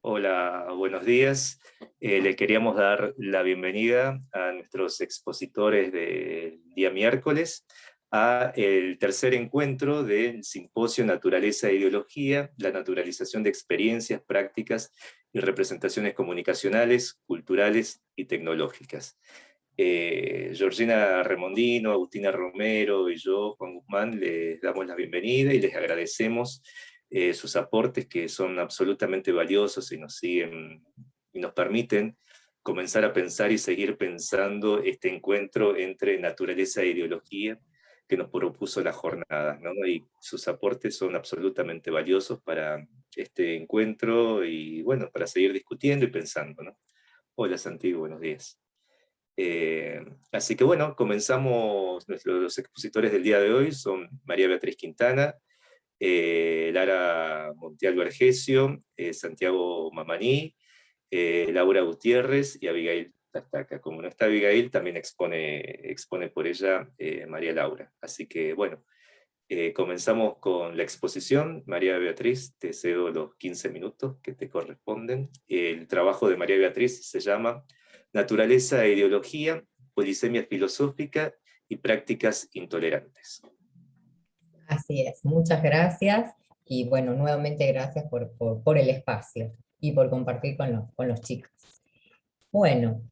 Hola, buenos días. Le queríamos dar la bienvenida a nuestros expositores del día miércoles a el tercer encuentro del Simposio Naturaleza e Ideología, la naturalización de experiencias, prácticas y representaciones comunicacionales, culturales y tecnológicas. Georgina Remondino, Agustina Romero y yo, Juan Guzmán, les damos la bienvenida y les agradecemos sus aportes, que son absolutamente valiosos y nos siguen y nos permiten comenzar a pensar y seguir pensando este encuentro entre naturaleza e ideología que nos propuso la jornada, ¿no? Y sus aportes son absolutamente valiosos para este encuentro y, bueno, para seguir discutiendo y pensando, ¿no? Hola Santiago, buenos días. Así que bueno, comenzamos. Los expositores del día de hoy son María Beatriz Quintana, Lara Montiel Vergesio, Santiago Mamaní, Laura Gutiérrez y Abigail Tastaca. Como no está Abigail, también expone por ella María Laura. Así que bueno, comenzamos con la exposición. María Beatriz, te cedo los 15 minutos que te corresponden. El trabajo de María Beatriz se llama Naturaleza e Ideología, Polisemia Filosófica y Prácticas Intolerantes. Así es, muchas gracias y bueno, nuevamente gracias por el espacio y por compartir con los chicos. Bueno,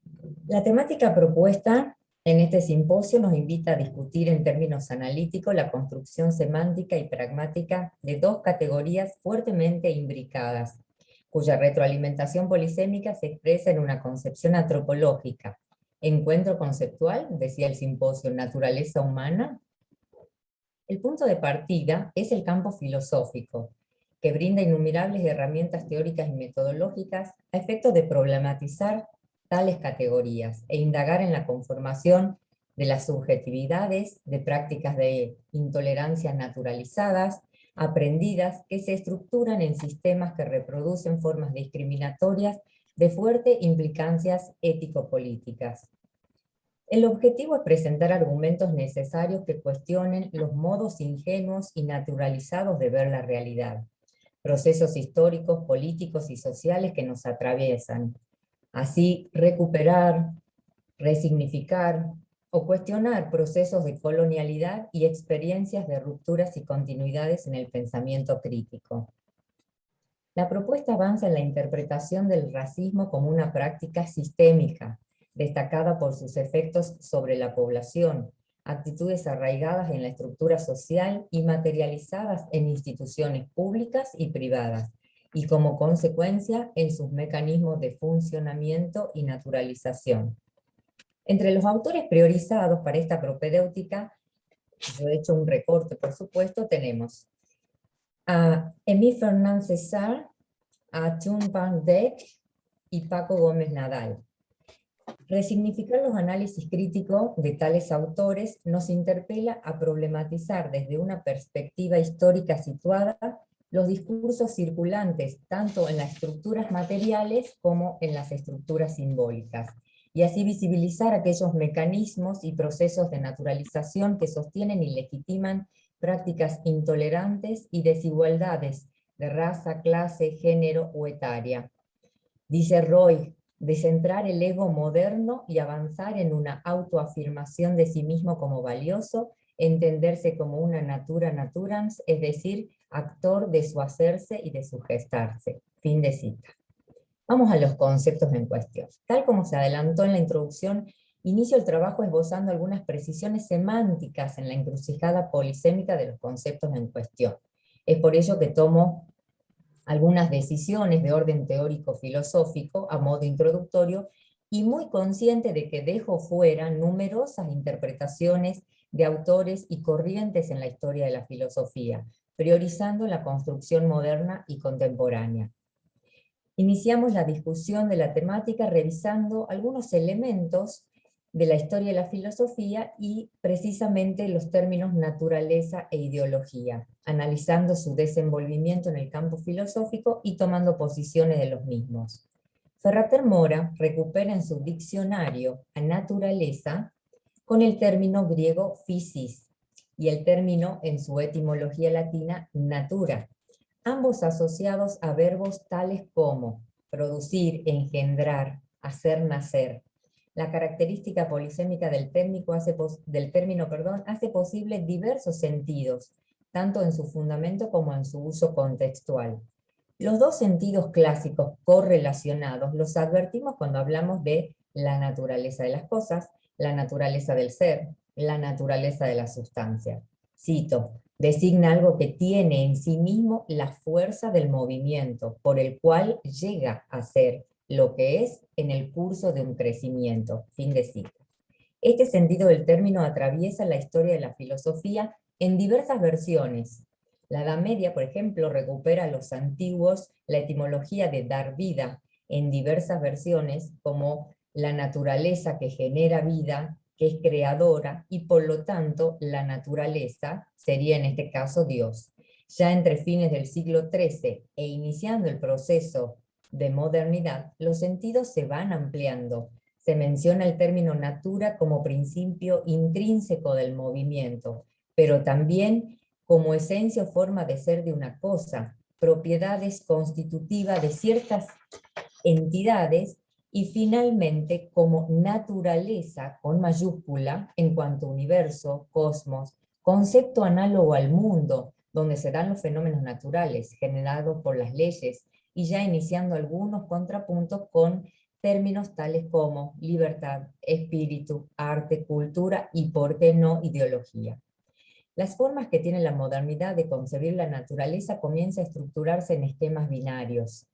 la temática propuesta en este simposio nos invita a discutir en términos analíticos la construcción semántica y pragmática de dos categorías fuertemente imbricadas, cuya retroalimentación polisémica se expresa en una concepción antropológica. Encuentro conceptual, decía el simposio, naturaleza humana. El punto de partida es el campo filosófico, que brinda innumerables herramientas teóricas y metodológicas a efecto de problematizar tales categorías e indagar en la conformación de las subjetividades, de prácticas de intolerancias naturalizadas, aprendidas, que se estructuran en sistemas que reproducen formas discriminatorias de fuertes implicancias ético-políticas. El objetivo es presentar argumentos necesarios que cuestionen los modos ingenuos y naturalizados de ver la realidad, procesos históricos, políticos y sociales que nos atraviesan. Así, recuperar, resignificar o cuestionar procesos de colonialidad y experiencias de rupturas y continuidades en el pensamiento crítico. La propuesta avanza en la interpretación del racismo como una práctica sistémica, destacada por sus efectos sobre la población, actitudes arraigadas en la estructura social y materializadas en instituciones públicas y privadas, y como consecuencia en sus mecanismos de funcionamiento y naturalización. Entre los autores priorizados para esta propedéutica, yo he hecho un recorte por supuesto, tenemos a Émile Fernand César, a Thun van Dijk y Paco Gómez Nadal. Resignificar los análisis críticos de tales autores nos interpela a problematizar desde una perspectiva histórica situada los discursos circulantes tanto en las estructuras materiales como en las estructuras simbólicas, y así visibilizar aquellos mecanismos y procesos de naturalización que sostienen y legitiman prácticas intolerantes y desigualdades de raza, clase, género o etaria. Dice Roy, de centrar el ego moderno y avanzar en una autoafirmación de sí mismo como valioso, entenderse como una natura naturans, es decir, actor de su hacerse y de su gestarse. Fin de cita. Vamos a los conceptos en cuestión. Tal como se adelantó en la introducción, inicio el trabajo esbozando algunas precisiones semánticas en la encrucijada polisémica de los conceptos en cuestión. Es por ello que tomo algunas decisiones de orden teórico-filosófico a modo introductorio y muy consciente de que dejo fuera numerosas interpretaciones de autores y corrientes en la historia de la filosofía, priorizando la construcción moderna y contemporánea. Iniciamos la discusión de la temática revisando algunos elementos de la historia de la filosofía y precisamente los términos naturaleza e ideología, analizando su desenvolvimiento en el campo filosófico y tomando posiciones de los mismos. Ferrater Mora recupera en su diccionario a naturaleza con el término griego physis y el término en su etimología latina natura, ambos asociados a verbos tales como producir, engendrar, hacer nacer. La característica polisémica del término hace posible diversos sentidos, tanto en su fundamento como en su uso contextual. Los dos sentidos clásicos correlacionados los advertimos cuando hablamos de la naturaleza de las cosas, la naturaleza del ser, la naturaleza de la sustancia. Cito, designa algo que tiene en sí mismo la fuerza del movimiento, por el cual llega a ser lo que es en el curso de un crecimiento. Fin de cita. Este sentido del término atraviesa la historia de la filosofía en diversas versiones. La Edad Media, por ejemplo, recupera a los antiguos la etimología de dar vida en diversas versiones, como la naturaleza que genera vida, que es creadora, y por lo tanto la naturaleza sería en este caso Dios. Ya entre fines del siglo XIII e iniciando el proceso de modernidad, los sentidos se van ampliando. Se menciona el término natura como principio intrínseco del movimiento, pero también como esencia o forma de ser de una cosa, propiedades constitutivas de ciertas entidades, y finalmente como naturaleza con mayúscula en cuanto a universo, cosmos, concepto análogo al mundo, donde se dan los fenómenos naturales generados por las leyes, y ya iniciando algunos contrapuntos con términos tales como libertad, espíritu, arte, cultura y, por qué no, ideología. Las formas que tiene la modernidad de concebir la naturaleza comienza a estructurarse en esquemas binarios,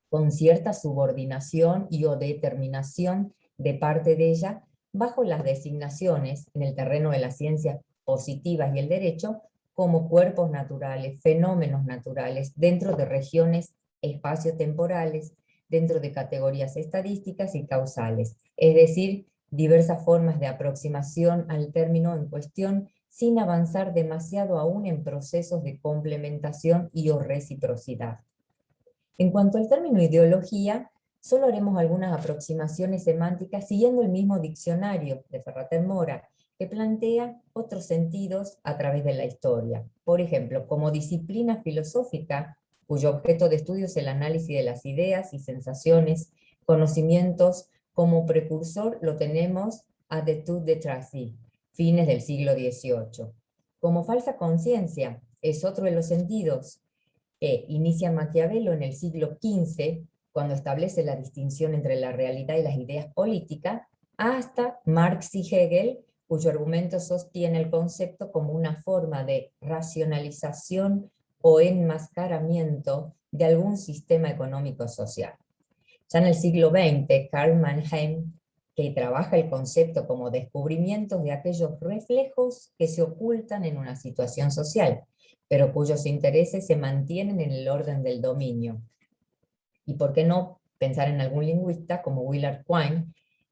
con cierta subordinación y o determinación de parte de ella, bajo las designaciones en el terreno de las ciencias positivas y el derecho, como cuerpos naturales, fenómenos naturales, dentro de regiones espaciotemporales, dentro de categorías estadísticas y causales, es decir, diversas formas de aproximación al término en cuestión, sin avanzar demasiado aún en procesos de complementación y o reciprocidad. En cuanto al término ideología, solo haremos algunas aproximaciones semánticas siguiendo el mismo diccionario de Ferrater Mora, que plantea otros sentidos a través de la historia. Por ejemplo, como disciplina filosófica, cuyo objeto de estudio es el análisis de las ideas y sensaciones, conocimientos, como precursor lo tenemos a de Tout de Tracy, fines del siglo XVIII. Como falsa conciencia, es otro de los sentidos que inicia Maquiavelo en el siglo XV, cuando establece la distinción entre la realidad y las ideas políticas, hasta Marx y Hegel, cuyo argumento sostiene el concepto como una forma de racionalización o enmascaramiento de algún sistema económico-social. Ya en el siglo XX, Karl Mannheim, que trabaja el concepto como descubrimientos de aquellos reflejos que se ocultan en una situación social, pero cuyos intereses se mantienen en el orden del dominio. Y por qué no pensar en algún lingüista como Willard Quine,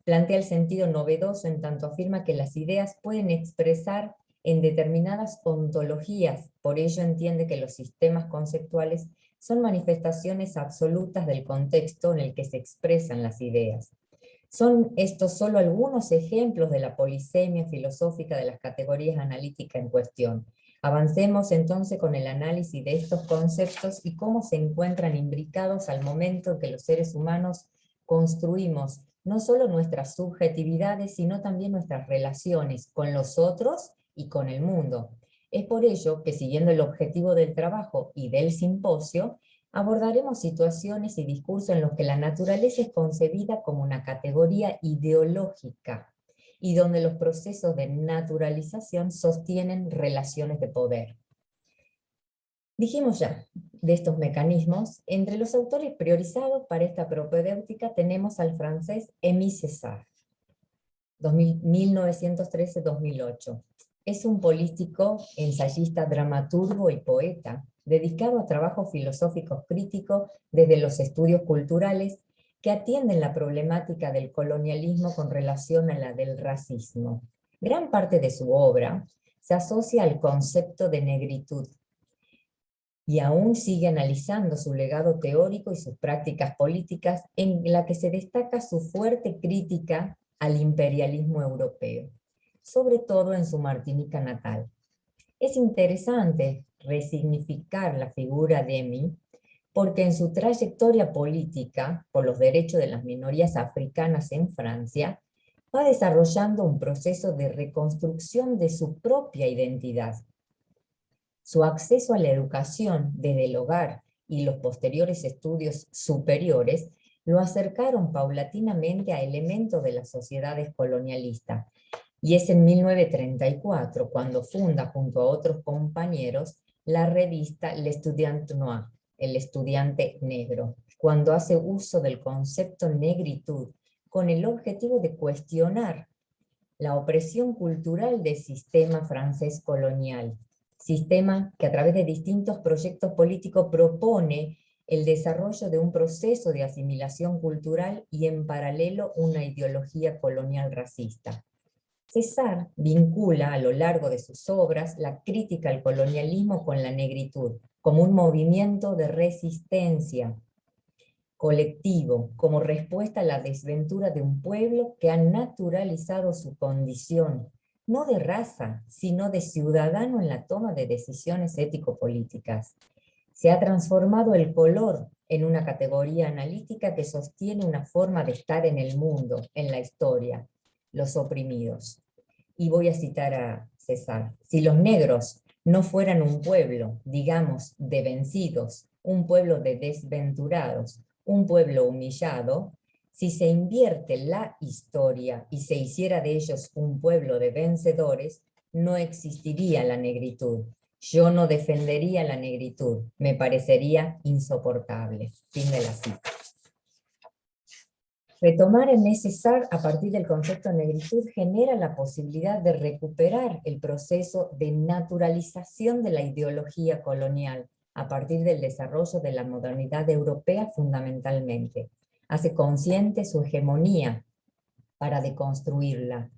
plantea el sentido novedoso en tanto afirma que las ideas pueden expresar en determinadas ontologías, por ello entiende que los sistemas conceptuales son manifestaciones absolutas del contexto en el que se expresan las ideas. Son estos solo algunos ejemplos de la polisemia filosófica de las categorías analíticas en cuestión. Avancemos entonces con el análisis de estos conceptos y cómo se encuentran imbricados al momento en que los seres humanos construimos no solo nuestras subjetividades, sino también nuestras relaciones con los otros y con el mundo. Es por ello que, siguiendo el objetivo del trabajo y del simposio, abordaremos situaciones y discursos en los que la naturaleza es concebida como una categoría ideológica y donde los procesos de naturalización sostienen relaciones de poder. Dijimos ya de estos mecanismos. Entre los autores priorizados para esta propedéutica tenemos al francés Aimé Césaire, 1913-2008. Es un político, ensayista, dramaturgo y poeta, dedicado a trabajos filosóficos críticos desde los estudios culturales que atienden la problemática del colonialismo con relación a la del racismo. Gran parte de su obra se asocia al concepto de negritud, y aún sigue analizando su legado teórico y sus prácticas políticas, en la que se destaca su fuerte crítica al imperialismo europeo, sobre todo en su Martinica natal. Es interesante resignificar la figura de Aimé, porque en su trayectoria política por los derechos de las minorías africanas en Francia, va desarrollando un proceso de reconstrucción de su propia identidad. Su acceso a la educación desde el hogar y los posteriores estudios superiores lo acercaron paulatinamente a elementos de las sociedades colonialistas, y es en 1934 cuando funda junto a otros compañeros la revista L'Estudiant Noir, el estudiante negro, cuando hace uso del concepto negritud con el objetivo de cuestionar la opresión cultural del sistema francés colonial, sistema que a través de distintos proyectos políticos propone el desarrollo de un proceso de asimilación cultural y en paralelo una ideología colonial racista. César vincula a lo largo de sus obras la crítica al colonialismo con la negritud, como un movimiento de resistencia colectivo, como respuesta a la desventura de un pueblo que ha naturalizado su condición, no de raza, sino de ciudadano en la toma de decisiones ético-políticas. Se ha transformado el color en una categoría analítica que sostiene una forma de estar en el mundo, en la historia, los oprimidos. Y voy a citar a César: si los negros no fueran un pueblo, digamos, de vencidos, un pueblo de desventurados, un pueblo humillado, si se invierte la historia y se hiciera de ellos un pueblo de vencedores, no existiría la negritud. Yo no defendería la negritud, me parecería insoportable. Fin de la cita. Retomar el César a partir del concepto de negritud genera la posibilidad de recuperar el proceso de naturalización de la ideología colonial a partir del desarrollo de la modernidad europea fundamentalmente. Hace consciente su hegemonía para deconstruirla.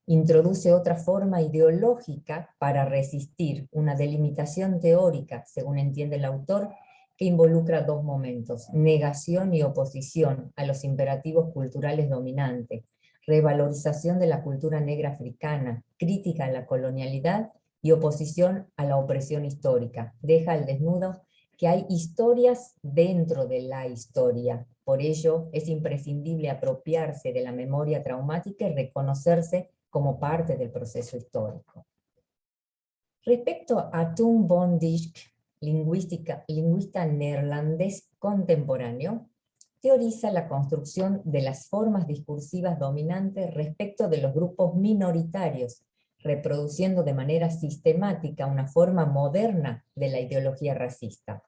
Introduce otra forma ideológica para resistir una delimitación teórica, según entiende el autor, que involucra dos momentos: negación y oposición a los imperativos culturales dominantes, revalorización de la cultura negra africana, crítica a la colonialidad y oposición a la opresión histórica. Deja al desnudo que hay historias dentro de la historia. Por ello es imprescindible apropiarse de la memoria traumática y reconocerse como parte del proceso histórico. Respecto a Toon Van Dijk, lingüista neerlandés contemporáneo, teoriza la construcción de las formas discursivas dominantes respecto de los grupos minoritarios, reproduciendo de manera sistemática una forma moderna de la ideología racista.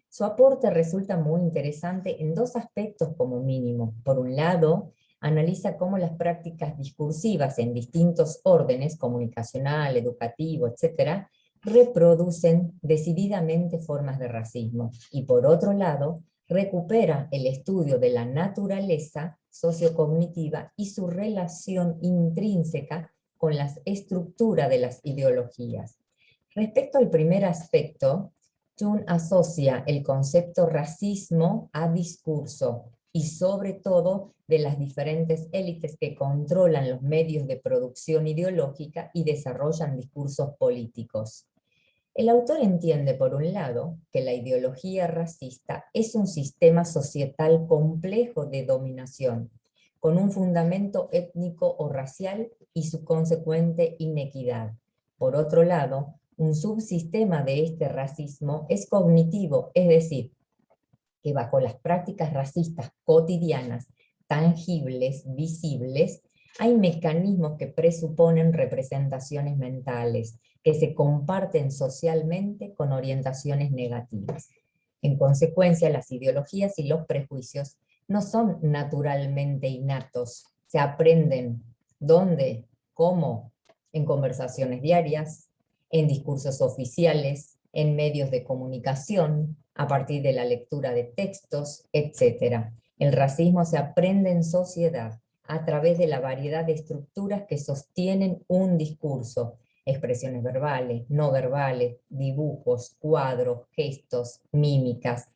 Su aporte resulta muy interesante en dos aspectos como mínimo. Por un lado, analiza cómo las prácticas discursivas en distintos órdenes, comunicacional, educativo, etc., reproducen decididamente formas de racismo. Y por otro lado, recupera el estudio de la naturaleza sociocognitiva y su relación intrínseca con la estructura de las ideologías. Respecto al primer aspecto, Toon asocia el concepto racismo a discurso, y sobre todo de las diferentes élites que controlan los medios de producción ideológica y desarrollan discursos políticos. El autor entiende, por un lado, que la ideología racista es un sistema societal complejo de dominación, con un fundamento étnico o racial y su consecuente inequidad. Por otro lado, un subsistema de este racismo es cognitivo, es decir, que bajo las prácticas racistas cotidianas, tangibles, visibles, hay mecanismos que presuponen representaciones mentales, que se comparten socialmente con orientaciones negativas. En consecuencia, las ideologías y los prejuicios no son naturalmente innatos, se aprenden. ¿Dónde? ¿Cómo? En conversaciones diarias, en discursos oficiales, en medios de comunicación, a partir de la lectura de textos, etc. El racismo se aprende en sociedad a través de la variedad de estructuras que sostienen un discurso: expresiones verbales, no verbales, dibujos, cuadros, gestos, mímicas.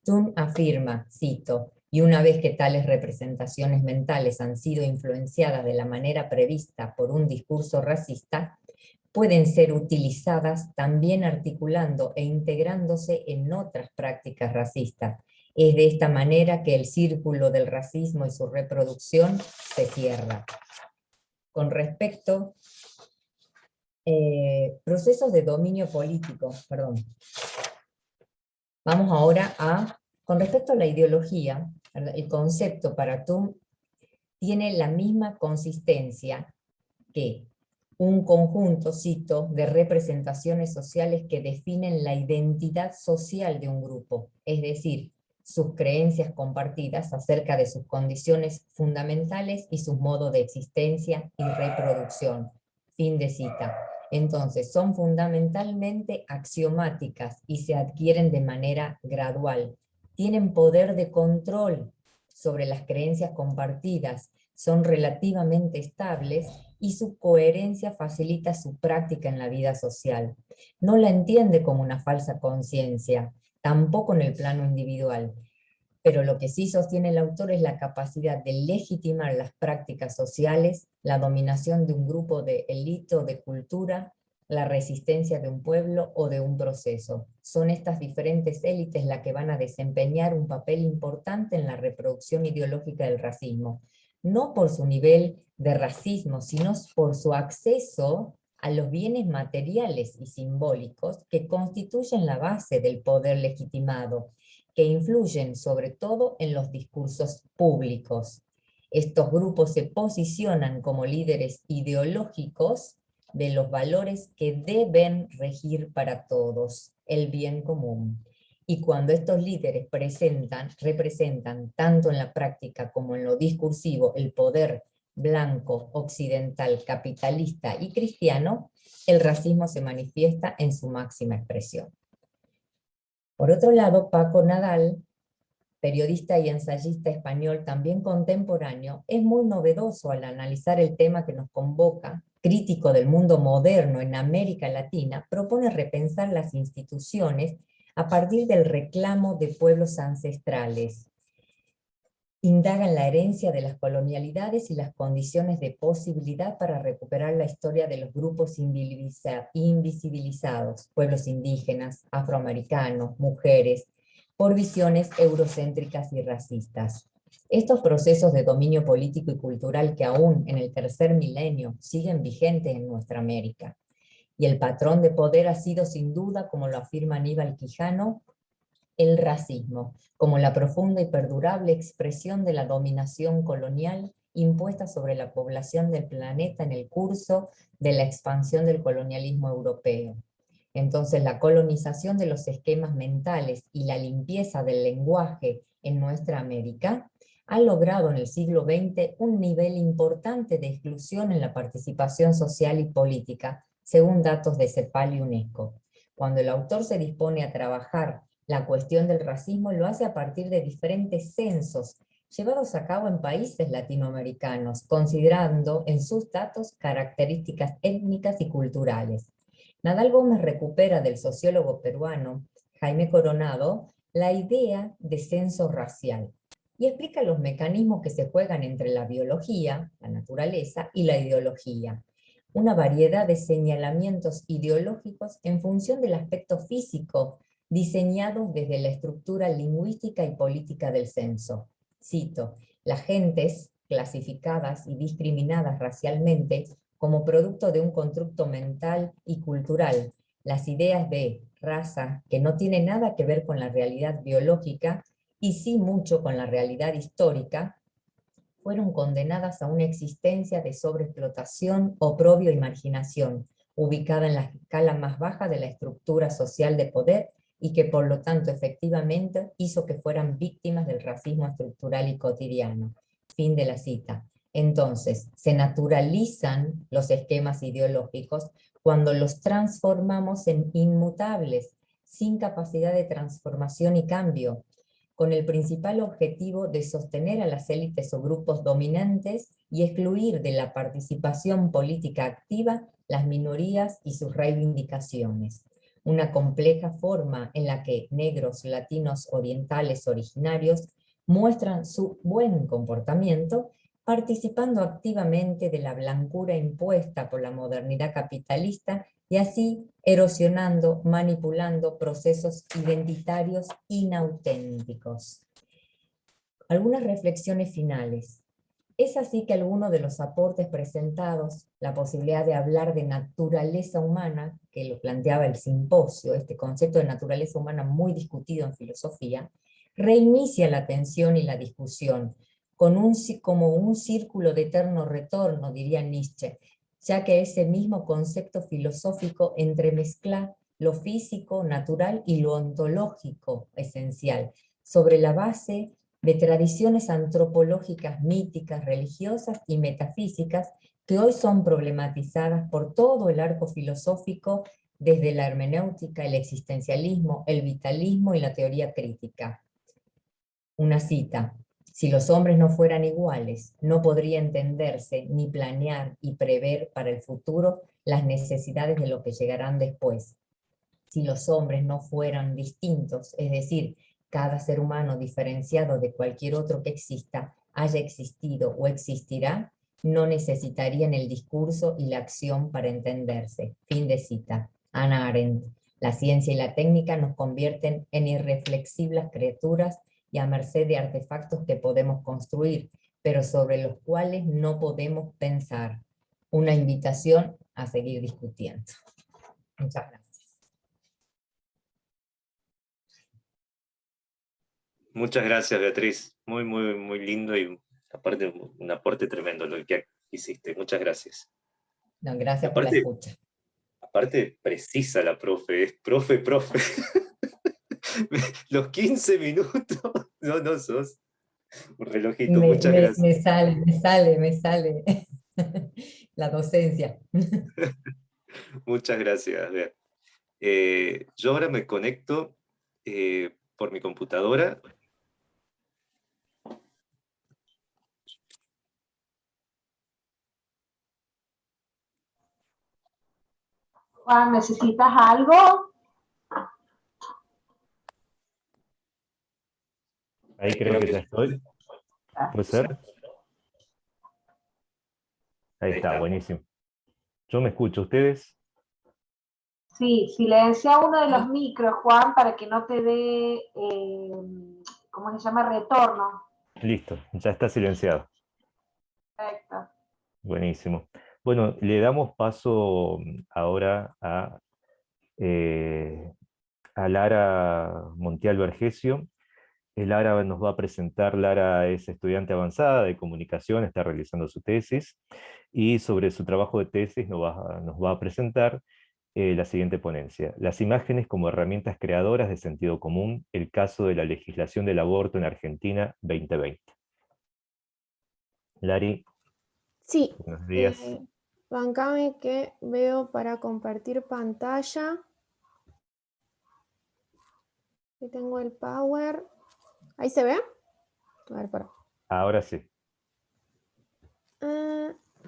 Toon afirma, cito: y una vez que tales representaciones mentales han sido influenciadas de la manera prevista por un discurso racista, pueden ser utilizadas también articulando e integrándose en otras prácticas racistas. Es de esta manera que el círculo del racismo y su reproducción se cierra. Con respecto procesos de dominio político, perdón. Vamos ahora con respecto a la ideología, el concepto para TUM tiene la misma consistencia que un conjunto, cito, de representaciones sociales que definen la identidad social de un grupo, es decir, sus creencias compartidas acerca de sus condiciones fundamentales y sus modos de existencia y reproducción. Fin de cita. Entonces, son fundamentalmente axiomáticas y se adquieren de manera gradual. Tienen poder de control sobre las creencias compartidas, son relativamente estables y su coherencia facilita su práctica en la vida social. No la entiende como una falsa conciencia, tampoco en el plano individual, pero lo que sí sostiene el autor es la capacidad de legitimar las prácticas sociales, la dominación de un grupo de élite o de cultura, la resistencia de un pueblo o de un proceso. Son estas diferentes élites las que van a desempeñar un papel importante en la reproducción ideológica del racismo, no por su nivel de racismo, sino por su acceso a los bienes materiales y simbólicos que constituyen la base del poder legitimado, que influyen sobre todo en los discursos públicos. Estos grupos se posicionan como líderes ideológicos de los valores que deben regir para todos, el bien común. Y cuando estos líderes representan tanto en la práctica como en lo discursivo el poder blanco, occidental, capitalista y cristiano, el racismo se manifiesta en su máxima expresión. Por otro lado, Paco Nadal, periodista y ensayista español también contemporáneo, es muy novedoso al analizar el tema que nos convoca, crítico del mundo moderno en América Latina, propone repensar las instituciones a partir del reclamo de pueblos ancestrales. Indaga en la herencia de las colonialidades y las condiciones de posibilidad para recuperar la historia de los grupos invisibilizados, pueblos indígenas, afroamericanos, mujeres, por visiones eurocéntricas y racistas. Estos procesos de dominio político y cultural que aún en el tercer milenio siguen vigentes en nuestra América. Y el patrón de poder ha sido sin duda, como lo afirma Aníbal Quijano, el racismo, como la profunda y perdurable expresión de la dominación colonial impuesta sobre la población del planeta en el curso de la expansión del colonialismo europeo. Entonces, la colonización de los esquemas mentales y la limpieza del lenguaje en nuestra América ha logrado en el siglo XX un nivel importante de exclusión en la participación social y política, según datos de CEPAL y UNESCO. Cuando el autor se dispone a trabajar la cuestión del racismo, lo hace a partir de diferentes censos llevados a cabo en países latinoamericanos, considerando en sus datos características étnicas y culturales. Nadal Gómez recupera del sociólogo peruano Jaime Coronado la idea de censo racial y explica los mecanismos que se juegan entre la biología, la naturaleza y la ideología. Una variedad de señalamientos ideológicos en función del aspecto físico diseñados desde la estructura lingüística y política del censo. Cito, las gentes clasificadas y discriminadas racialmente como producto de un constructo mental y cultural, las ideas de raza que no tienen nada que ver con la realidad biológica y sí mucho con la realidad histórica, fueron condenadas a una existencia de sobreexplotación, oprobio y marginación, ubicada en la escala más baja de la estructura social de poder y que por lo tanto efectivamente hizo que fueran víctimas del racismo estructural y cotidiano. Fin de la cita. Entonces, se naturalizan los esquemas ideológicos cuando los transformamos en inmutables, sin capacidad de transformación y cambio, con el principal objetivo de sostener a las élites o grupos dominantes y excluir de la participación política activa las minorías y sus reivindicaciones. Una compleja forma en la que negros, latinos, orientales, originarios muestran su buen comportamiento participando activamente de la blancura impuesta por la modernidad capitalista y así erosionando, manipulando procesos identitarios inauténticos. Algunas reflexiones finales. Es así que algunos de los aportes presentados, la posibilidad de hablar de naturaleza humana, que lo planteaba el simposio, este concepto de naturaleza humana muy discutido en filosofía, reinicia la atención y la discusión, como un círculo de eterno retorno, diría Nietzsche, ya que ese mismo concepto filosófico entremezcla lo físico, natural y lo ontológico esencial, sobre la base de tradiciones antropológicas, míticas, religiosas y metafísicas que hoy son problematizadas por todo el arco filosófico desde la hermenéutica, el existencialismo, el vitalismo y la teoría crítica. Una cita: si los hombres no fueran iguales, no podría entenderse ni planear y prever para el futuro las necesidades de lo que llegarán después. Si los hombres no fueran distintos, es decir, cada ser humano diferenciado de cualquier otro que exista, haya existido o existirá, no necesitarían el discurso y la acción para entenderse. Fin de cita. Hannah Arendt. La ciencia y la técnica nos convierten en irreflexibles criaturas y a merced de artefactos que podemos construir, pero sobre los cuales no podemos pensar. Una invitación a seguir discutiendo. Muchas gracias. Muchas gracias, Beatriz. Muy, muy, muy lindo y aparte un aporte tremendo lo que hiciste. Muchas gracias. No, Y gracias por la aparte, escucha. aparte precisa la profe, es profe, profe. Los 15 minutos, no, no sos un relojito. Muchas gracias. Me sale la docencia. Muchas gracias, Bea. Yo ahora me conecto por mi computadora. Juan, ¿necesitas algo? Ahí creo que ya estoy. ¿Puede ser? Ahí está, buenísimo. Yo me escucho, ¿ustedes? Sí, silencia uno de los micros, Juan, para que no te dé, ¿cómo se llama? Retorno. Listo, ya está silenciado. Perfecto. Buenísimo. Bueno, le damos paso ahora a Lara Montiel Vergesio. Lara nos va a presentar. Lara es estudiante avanzada de comunicación, está realizando su tesis, y sobre su trabajo de tesis nos va a presentar la siguiente ponencia: las imágenes como herramientas creadoras de sentido común, el caso de la legislación del aborto en Argentina 2020. Lari, sí, buenos días. bancame que veo para compartir pantalla. Aquí tengo el Power. ¿Ahí se ve? A ver, para. Ahora sí.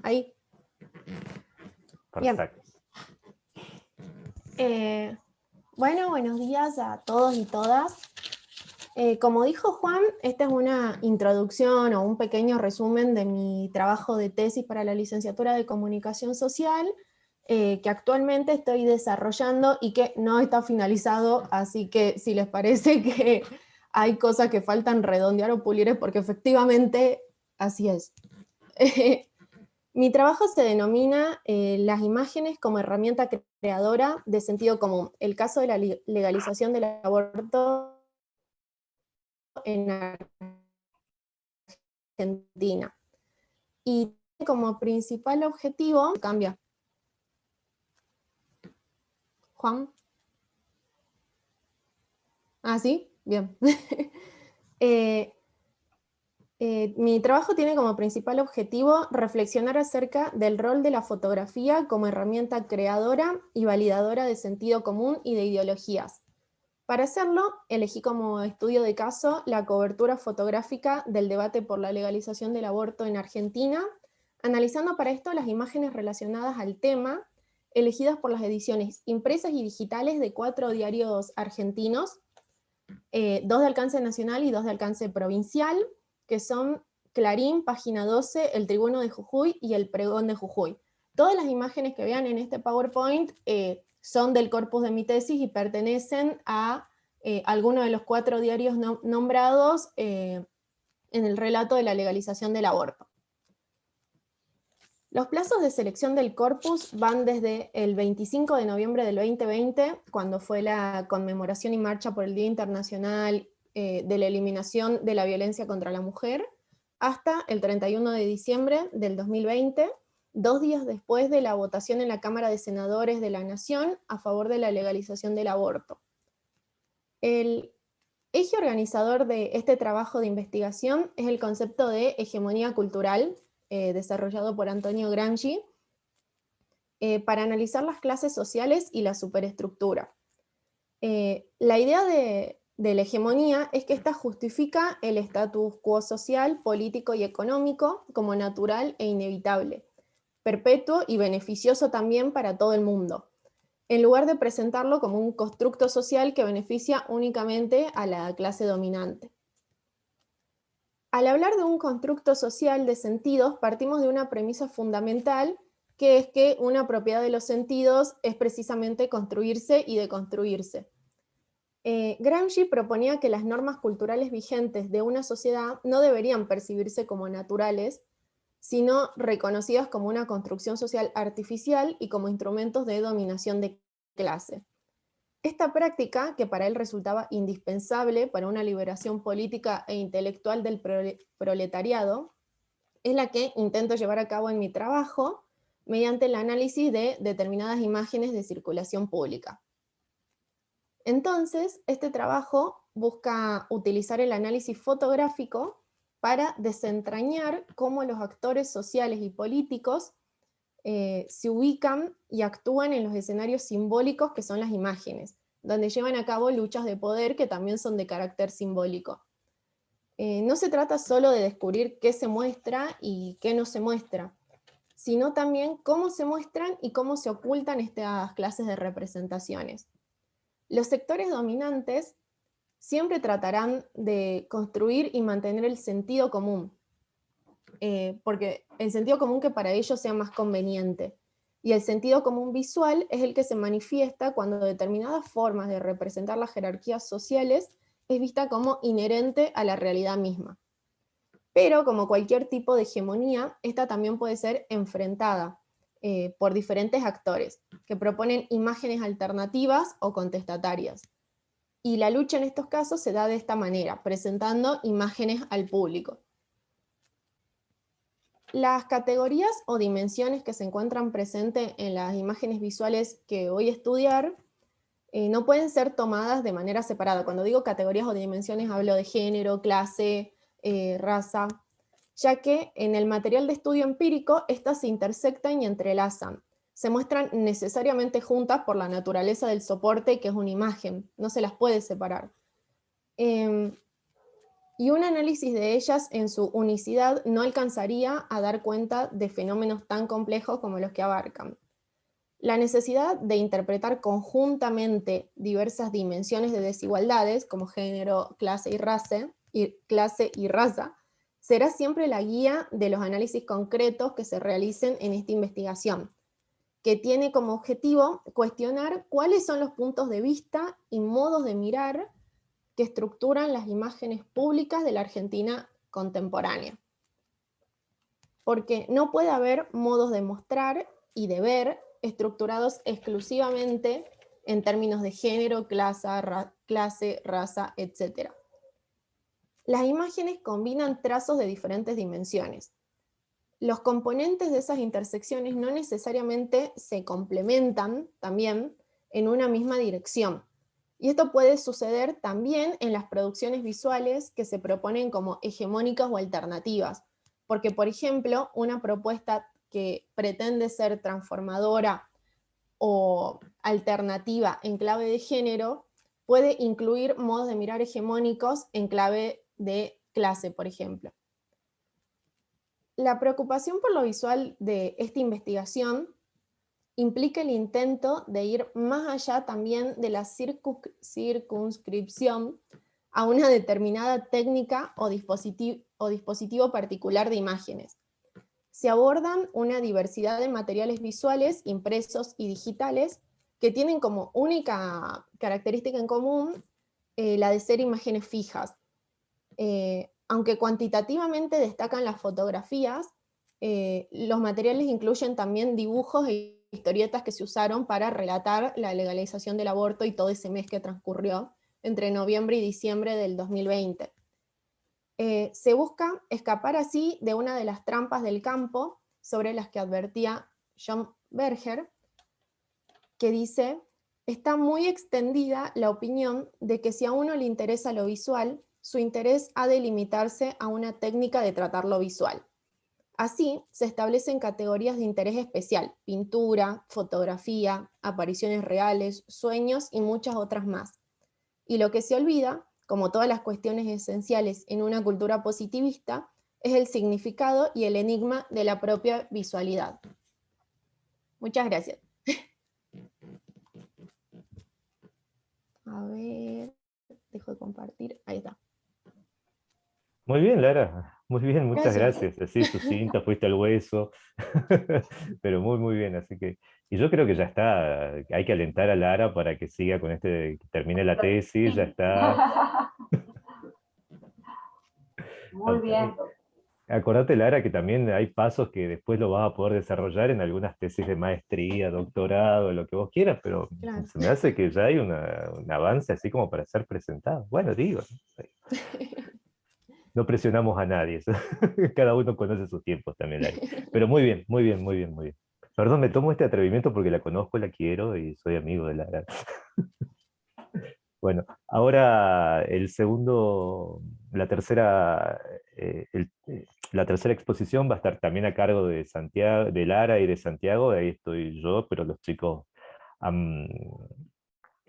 Ahí. Perfecto. Bien. Bueno, buenos días a todos y todas. Como dijo Juan, esta es una introducción o un pequeño resumen de mi trabajo de tesis para la licenciatura de Comunicación Social, que actualmente estoy desarrollando y que no está finalizado, así que si les parece que hay cosas que faltan redondear o pulir es porque efectivamente así es. Mi trabajo se denomina las imágenes como herramienta creadora de sentido común, el caso de la legalización del aborto en Argentina. Y como principal objetivo, cambia. Juan. Ah, sí, bien. Mi trabajo tiene como principal objetivo reflexionar acerca del rol de la fotografía como herramienta creadora y validadora de sentido común y de ideologías. Para hacerlo, elegí como estudio de caso la cobertura fotográfica del debate por la legalización del aborto en Argentina, analizando para esto las imágenes relacionadas al tema, elegidas por las ediciones impresas y digitales de 4 diarios argentinos, 2 de alcance nacional y 2 de alcance provincial, que son Clarín, página 12, el Tribuno de Jujuy y el Pregón de Jujuy. Todas las imágenes que vean en este PowerPoint son del corpus de mi tesis y pertenecen a alguno de los 4 diarios nombrados en el relato de la legalización del aborto. Los plazos de selección del corpus van desde el 25 de noviembre del 2020, cuando fue la conmemoración y marcha por el Día Internacional de la Eliminación de la Violencia contra la Mujer, hasta el 31 de diciembre del 2020, 2 días después de la votación en la Cámara de Senadores de la Nación a favor de la legalización del aborto. El eje organizador de este trabajo de investigación es el concepto de hegemonía cultural, desarrollado por Antonio Gramsci, para analizar las clases sociales y la superestructura. La idea de la hegemonía es que ésta justifica el status quo social, político y económico como natural e inevitable, perpetuo y beneficioso también para todo el mundo, en lugar de presentarlo como un constructo social que beneficia únicamente a la clase dominante. Al hablar de un constructo social de sentidos, partimos de una premisa fundamental, que es que una propiedad de los sentidos es precisamente construirse y deconstruirse. Gramsci proponía que las normas culturales vigentes de una sociedad no deberían percibirse como naturales, sino reconocidas como una construcción social artificial y como instrumentos de dominación de clase. Esta práctica, que para él resultaba indispensable para una liberación política e intelectual del proletariado, es la que intento llevar a cabo en mi trabajo mediante el análisis de determinadas imágenes de circulación pública. Entonces, este trabajo busca utilizar el análisis fotográfico para desentrañar cómo los actores sociales y políticos se ubican y actúan en los escenarios simbólicos que son las imágenes, donde llevan a cabo luchas de poder que también son de carácter simbólico. No se trata solo de descubrir qué se muestra y qué no se muestra, sino también cómo se muestran y cómo se ocultan estas clases de representaciones. Los sectores dominantes siempre tratarán de construir y mantener el sentido común, porque el sentido común que para ellos sea más conveniente. Y el sentido común visual es el que se manifiesta cuando determinadas formas de representar las jerarquías sociales es vista como inherente a la realidad misma. Pero como cualquier tipo de hegemonía, esta también puede ser enfrentada por diferentes actores que proponen imágenes alternativas o contestatarias. Y la lucha en estos casos se da de esta manera, presentando imágenes al público. Las categorías o dimensiones que se encuentran presentes en las imágenes visuales que voy a estudiar no pueden ser tomadas de manera separada. Cuando digo categorías o dimensiones hablo de género, clase, raza, ya que en el material de estudio empírico estas se intersectan y entrelazan. Se muestran necesariamente juntas por la naturaleza del soporte, que es una imagen, no se las puede separar. Y un análisis de ellas en su unicidad no alcanzaría a dar cuenta de fenómenos tan complejos como los que abarcan. La necesidad de interpretar conjuntamente diversas dimensiones de desigualdades, como género, clase y raza, será siempre la guía de los análisis concretos que se realicen en esta investigación, que tiene como objetivo cuestionar cuáles son los puntos de vista y modos de mirar que estructuran las imágenes públicas de la Argentina contemporánea. Porque no puede haber modos de mostrar y de ver estructurados exclusivamente en términos de género, clase, raza, etc. Las imágenes combinan trazos de diferentes dimensiones. Los componentes de esas intersecciones no necesariamente se complementan también en una misma dirección. Y esto puede suceder también en las producciones visuales que se proponen como hegemónicas o alternativas, porque, por ejemplo, una propuesta que pretende ser transformadora o alternativa en clave de género puede incluir modos de mirar hegemónicos en clave de clase, por ejemplo. La preocupación por lo visual de esta investigación implica el intento de ir más allá también de la circunscripción a una determinada técnica o o dispositivo particular de imágenes. Se abordan una diversidad de materiales visuales, impresos y digitales, que tienen como única característica en común la de ser imágenes fijas. Aunque cuantitativamente destacan las fotografías, los materiales incluyen también dibujos e historietas que se usaron para relatar la legalización del aborto y todo ese mes que transcurrió entre noviembre y diciembre del 2020. Se busca escapar así de una de las trampas del campo sobre las que advertía John Berger, que dice: está muy extendida la opinión de que si a uno le interesa lo visual, su interés ha de limitarse a una técnica de tratar lo visual. Así, se establecen categorías de interés especial: pintura, fotografía, apariciones reales, sueños y muchas otras más. Y lo que se olvida, como todas las cuestiones esenciales en una cultura positivista, es el significado y el enigma de la propia visualidad. Muchas gracias. A ver, dejo de compartir, ahí está. Muy bien, Lara. Muy bien, muchas Gracias. gracias. Así, sucinta, fuiste al hueso. Pero muy, muy bien. Así que, y yo creo que ya está. Hay que alentar a Lara para que siga con que termine la tesis, ya está. Muy bien. Acordate, Lara, que también hay pasos que después lo vas a poder desarrollar en algunas tesis de maestría, doctorado, lo que vos quieras, pero Claro. se me hace que ya hay un avance así como para ser presentado. Bueno, digo, no presionamos a nadie, cada uno conoce sus tiempos también, Lara. Pero muy bien, muy bien, muy bien, muy bien. Perdón, me tomo este atrevimiento porque la conozco, la quiero y soy amigo de Lara. Bueno, ahora el segundo, la tercera, la tercera exposición va a estar también a cargo de Santiago, de Lara y de Santiago. Ahí estoy yo, pero los chicos han,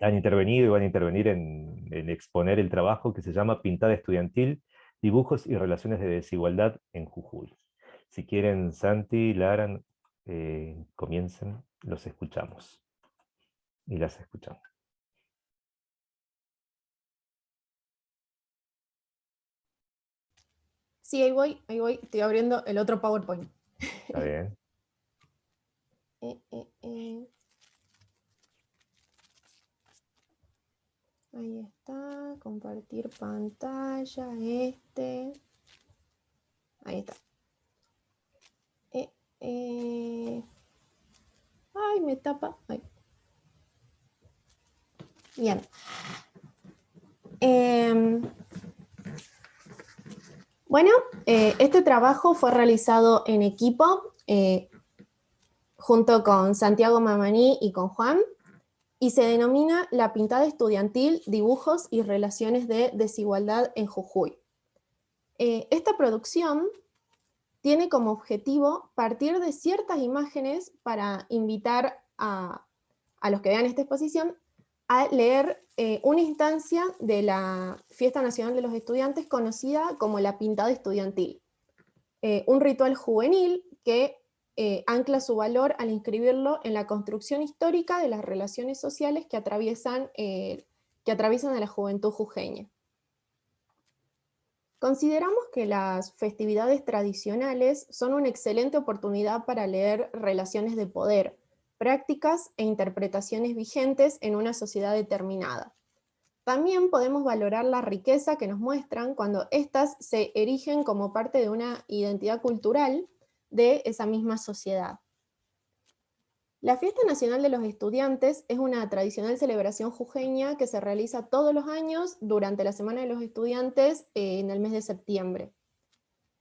han intervenido y van a intervenir en exponer el trabajo que se llama Pintada Estudiantil, Dibujos y Relaciones de Desigualdad en Jujuy. Si quieren, Santi, Lara, comiencen, los escuchamos y las escuchamos. Sí, ahí voy, estoy abriendo el otro PowerPoint. ¿Está bien? Ahí está, compartir pantalla, ahí está. Ay, me tapa. Ay. Bien. Bueno, este trabajo fue realizado en equipo junto con Santiago Mamaní y con Juan, y se denomina La Pintada Estudiantil, Dibujos y Relaciones de Desigualdad en Jujuy. Esta producción tiene como objetivo partir de ciertas imágenes para invitar a los que vean esta exposición a leer una instancia de la Fiesta Nacional de los Estudiantes conocida como la Pintada Estudiantil. Un ritual juvenil que ancla su valor al inscribirlo en la construcción histórica de las relaciones sociales que atraviesan a la juventud jujeña. Consideramos que las festividades tradicionales son una excelente oportunidad para leer relaciones de poder, prácticas e interpretaciones vigentes en una sociedad determinada. También podemos valorar la riqueza que nos muestran cuando éstas se erigen como parte de una identidad cultural de esa misma sociedad. La Fiesta Nacional de los Estudiantes es una tradicional celebración jujeña que se realiza todos los años durante la Semana de los Estudiantes en el mes de septiembre.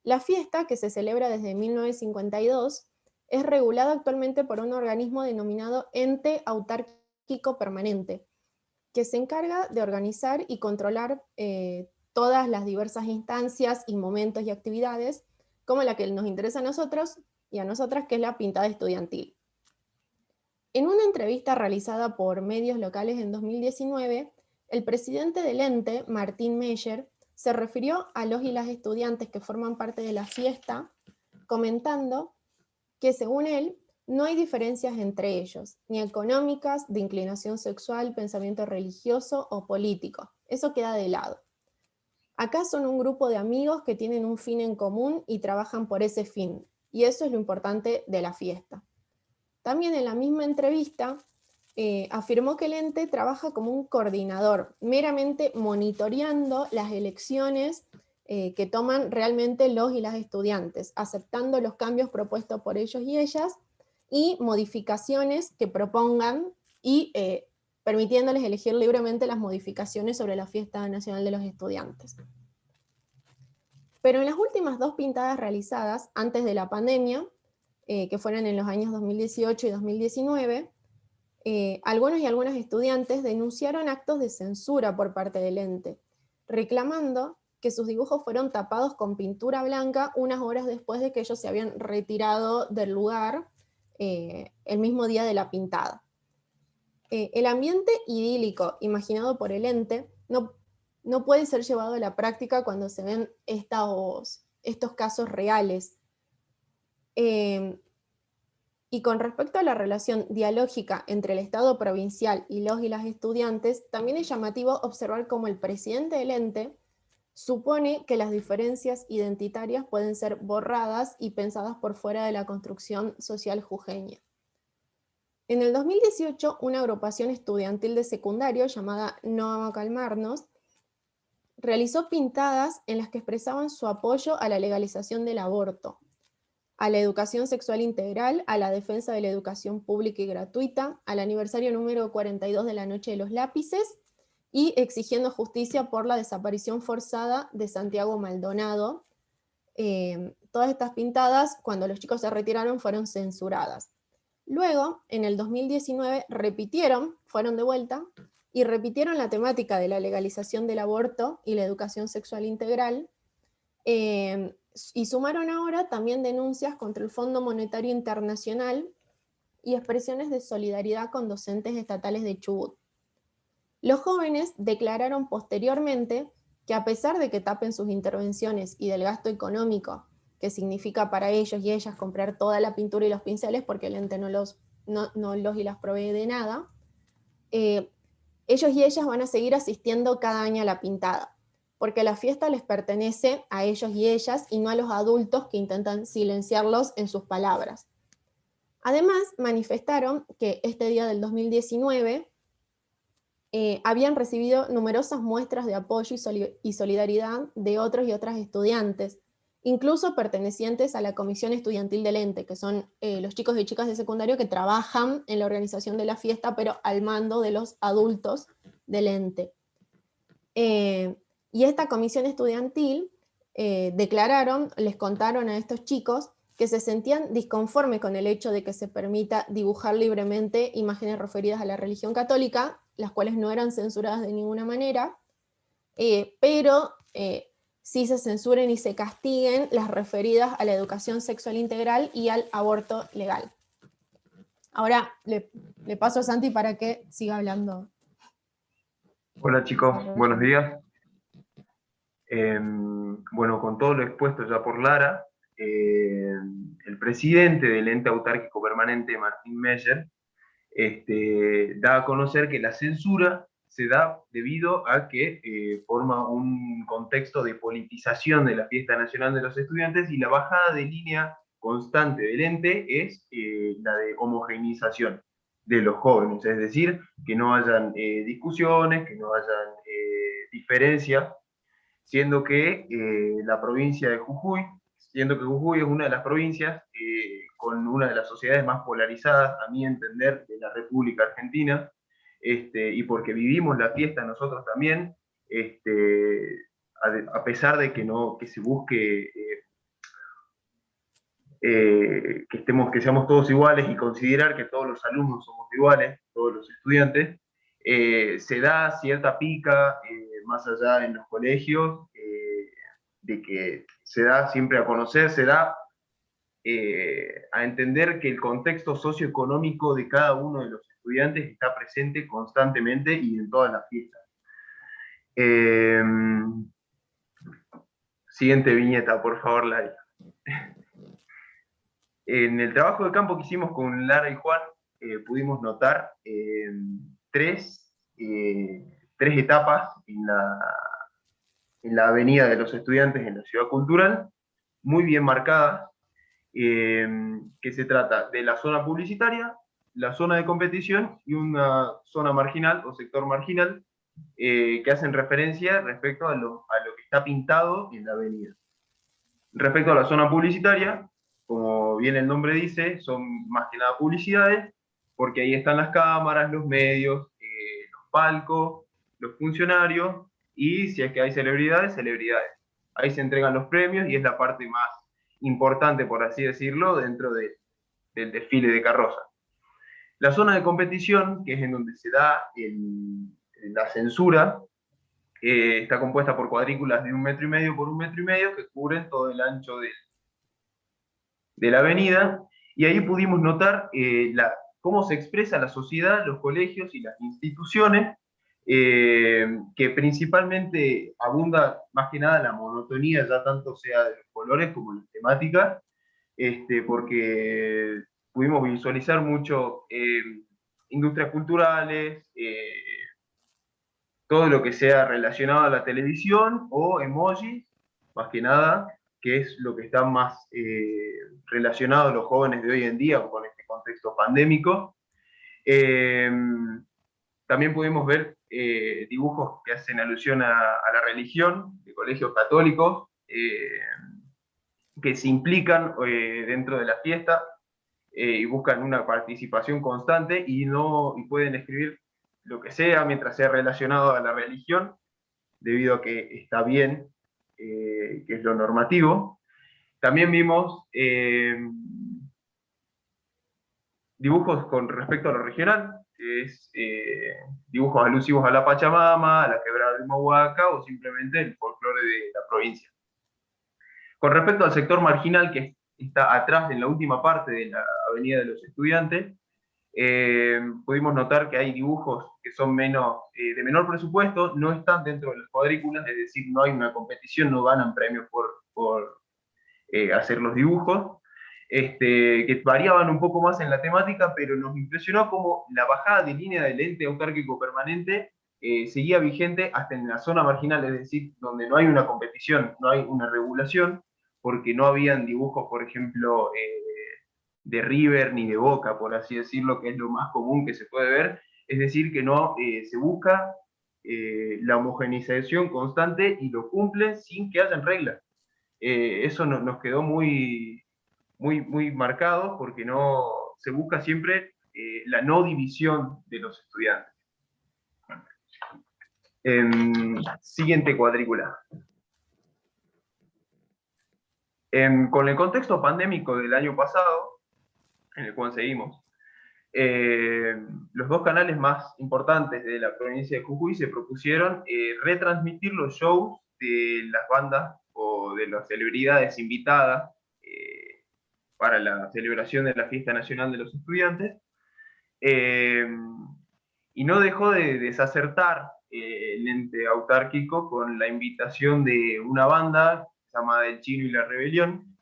La fiesta, que se celebra desde 1952, es regulada actualmente por un organismo denominado Ente Autárquico Permanente, que se encarga de organizar y controlar todas las diversas instancias y momentos y actividades, como la que nos interesa a nosotros y a nosotras, que es la pintada estudiantil. En una entrevista realizada por medios locales en 2019, el presidente del ente, Martín Meyer, se refirió a los y las estudiantes que forman parte de la fiesta, comentando que, según él, no hay diferencias entre ellos, ni económicas, de inclinación sexual, pensamiento religioso o político. Eso queda de lado. Acá son un grupo de amigos que tienen un fin en común y trabajan por ese fin, y eso es lo importante de la fiesta. También en la misma entrevista afirmó que el ente trabaja como un coordinador, meramente monitoreando las elecciones que toman realmente los y las estudiantes, aceptando los cambios propuestos por ellos y ellas, y modificaciones que propongan y permitiéndoles elegir libremente las modificaciones sobre la Fiesta Nacional de los Estudiantes. Pero en las últimas 2 pintadas realizadas antes de la pandemia, que fueron en los años 2018 y 2019, algunos y algunas estudiantes denunciaron actos de censura por parte del ente, reclamando que sus dibujos fueron tapados con pintura blanca unas horas después de que ellos se habían retirado del lugar el mismo día de la pintada. El ambiente idílico imaginado por el ente no puede ser llevado a la práctica cuando se ven estos casos reales. Y con respecto a la relación dialógica entre el Estado provincial y los y las estudiantes, también es llamativo observar cómo el presidente del ente supone que las diferencias identitarias pueden ser borradas y pensadas por fuera de la construcción social jujeña. En el 2018, una agrupación estudiantil de secundario llamada No Vamos a Calmarnos realizó pintadas en las que expresaban su apoyo a la legalización del aborto, a la educación sexual integral, a la defensa de la educación pública y gratuita, al aniversario número 42 de la Noche de los Lápices, y exigiendo justicia por la desaparición forzada de Santiago Maldonado. Todas estas pintadas, cuando los chicos se retiraron, fueron censuradas. Luego, en el 2019, fueron de vuelta, y repitieron la temática de la legalización del aborto y la educación sexual integral, y sumaron ahora también denuncias contra el Fondo Monetario Internacional y expresiones de solidaridad con docentes estatales de Chubut. Los jóvenes declararon posteriormente que a pesar de que tapen sus intervenciones y del gasto económico que significa para ellos y ellas comprar toda la pintura y los pinceles, porque el ente no los y las provee de nada, ellos y ellas van a seguir asistiendo cada año a la pintada, porque la fiesta les pertenece a ellos y ellas y no a los adultos que intentan silenciarlos en sus palabras. Además, manifestaron que este día del 2019 habían recibido numerosas muestras de apoyo y solidaridad de otros y otras estudiantes, incluso pertenecientes a la comisión estudiantil del ente, que son los chicos y chicas de secundario que trabajan en la organización de la fiesta, pero al mando de los adultos del ente. Y esta comisión estudiantil les contaron a estos chicos que se sentían disconformes con el hecho de que se permita dibujar libremente imágenes referidas a la religión católica, las cuales no eran censuradas de ninguna manera, pero sí se censuren y se castiguen las referidas a la educación sexual integral y al aborto legal. Ahora le paso a Santi para que siga hablando. Hola chicos, buenos días. Bueno, con todo lo expuesto ya por Lara, el presidente del ente autárquico permanente, Martín Meyer, da a conocer que la censura se da debido a que forma un contexto de politización de la Fiesta Nacional de los Estudiantes, y la bajada de línea constante del ente es la de homogeneización de los jóvenes, es decir, que no hayan discusiones, que no hayan diferencias, siendo que la provincia de Jujuy, siendo que Jujuy es una de las provincias con una de las sociedades más polarizadas, a mi entender, de la República Argentina, y porque vivimos la fiesta nosotros también, a pesar de que se busque que seamos todos iguales y considerar que todos los alumnos somos iguales, todos los estudiantes, se da cierta pica, más allá en los colegios, de que se da siempre a conocer, se da a entender que el contexto socioeconómico de cada uno de los estudiantes está presente constantemente y en todas las fiestas. Siguiente viñeta, por favor, Lara. En el trabajo de campo que hicimos con Lara y Juan, pudimos notar tres etapas en la Avenida de los Estudiantes en la Ciudad Cultural, muy bien marcadas, que se trata de la zona publicitaria, la zona de competición y una zona marginal o sector marginal, que hacen referencia respecto a lo que está pintado en la avenida. Respecto a la zona publicitaria, como bien el nombre dice, son más que nada publicidades, porque ahí están las cámaras, los medios, los palcos, los funcionarios, y si es que hay celebridades, celebridades. Ahí se entregan los premios y es la parte más importante, por así decirlo, dentro del desfile de carroza. La zona de competición, que es en donde se da la censura, está compuesta por cuadrículas de 1,5 metros por 1,5 metros que cubren todo el ancho de la avenida, y ahí pudimos notar cómo se expresa la sociedad, los colegios y las instituciones, que principalmente abunda más que nada la monotonía, ya tanto sea de los colores como de las temáticas, porque pudimos visualizar mucho industrias culturales, todo lo que sea relacionado a la televisión o emojis, más que nada, que es lo que está más relacionado a los jóvenes de hoy en día con este contexto pandémico. También pudimos ver dibujos que hacen alusión a la religión, de colegios católicos, que se implican dentro de la fiesta y buscan una participación constante y pueden escribir lo que sea mientras sea relacionado a la religión, debido a que está bien, que es lo normativo. También vimos dibujos con respecto a lo regional, que es dibujos alusivos a la Pachamama, a la quebrada del Mahuaca o simplemente el folclore de la provincia. Con respecto al sector marginal, que está atrás en la última parte de la Avenida de los Estudiantes, pudimos notar que hay dibujos que son de menor presupuesto, no están dentro de las cuadrículas, es decir, no hay una competición, no ganan premios por hacer los dibujos, que variaban un poco más en la temática, pero nos impresionó cómo la bajada de línea del ente autárquico permanente seguía vigente hasta en la zona marginal, es decir, donde no hay una competición, no hay una regulación, porque no habían dibujos, por ejemplo, de River ni de Boca, por así decirlo, que es lo más común que se puede ver, es decir, que no se busca la homogeneización constante y lo cumple sin que hayan reglas. Eso nos quedó muy, muy, muy marcado porque se busca siempre la no división de los estudiantes. Siguiente cuadrícula. Con el contexto pandémico del año pasado, en el cual seguimos, los dos canales más importantes de la provincia de Jujuy se propusieron retransmitir los shows de las bandas o de las celebridades invitadas para la celebración de la Fiesta Nacional de los Estudiantes, y no dejó de desacertar el ente autárquico con la invitación de una banda llamada El Chino y la Rebelión,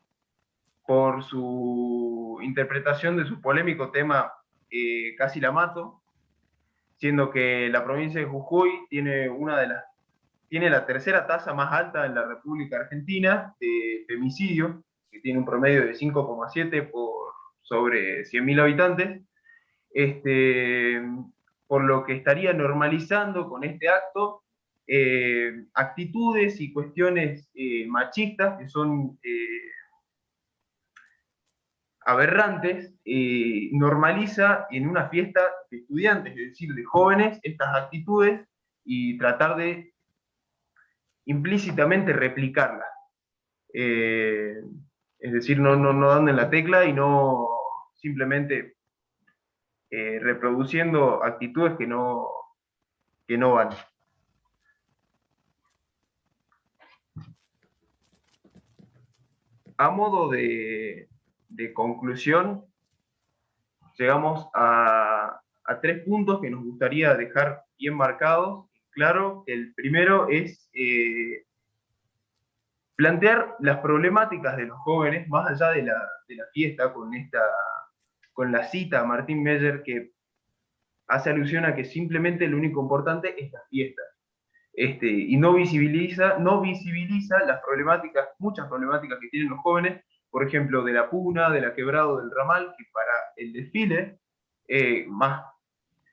por su interpretación de su polémico tema Casi la mato, siendo que la provincia de Jujuy tiene la tercera tasa más alta en la República Argentina de femicidio, que tiene un promedio de 5,7 por sobre 100.000 habitantes, por lo que estaría normalizando con este acto actitudes y cuestiones machistas que son aberrantes, normaliza en una fiesta de estudiantes, es decir, de jóvenes, estas actitudes y tratar de implícitamente replicarlas. Es decir, no dando en la tecla y no simplemente reproduciendo actitudes que no van. A modo de conclusión, llegamos a 3 puntos que nos gustaría dejar bien marcados. Claro, el primero es plantear las problemáticas de los jóvenes, más allá de la fiesta, con la cita a Martín Meyer, que hace alusión a que simplemente lo único importante es la fiesta. y no visibiliza las problemáticas, muchas problemáticas que tienen los jóvenes, por ejemplo, de la puna, de la quebrado del ramal, que para el desfile, más,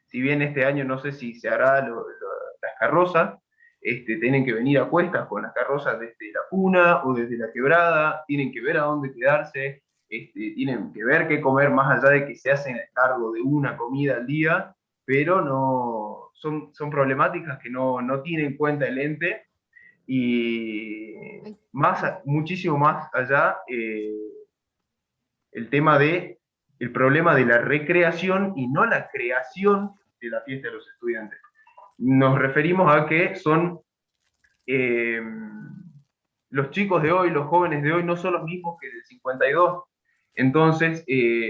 si bien este año no sé si se hará las carrozas, tienen que venir a cuestas con las carrozas desde la puna o desde la quebrada, tienen que ver a dónde quedarse, tienen que ver qué comer más allá de que se hacen cargo de una comida al día, pero no, son problemáticas que no tiene en cuenta el ente, y muchísimo más allá, el tema el problema de la recreación y no la creación de la fiesta de los estudiantes. Nos referimos a que son los chicos de hoy, los jóvenes de hoy, no son los mismos que del 52. Entonces,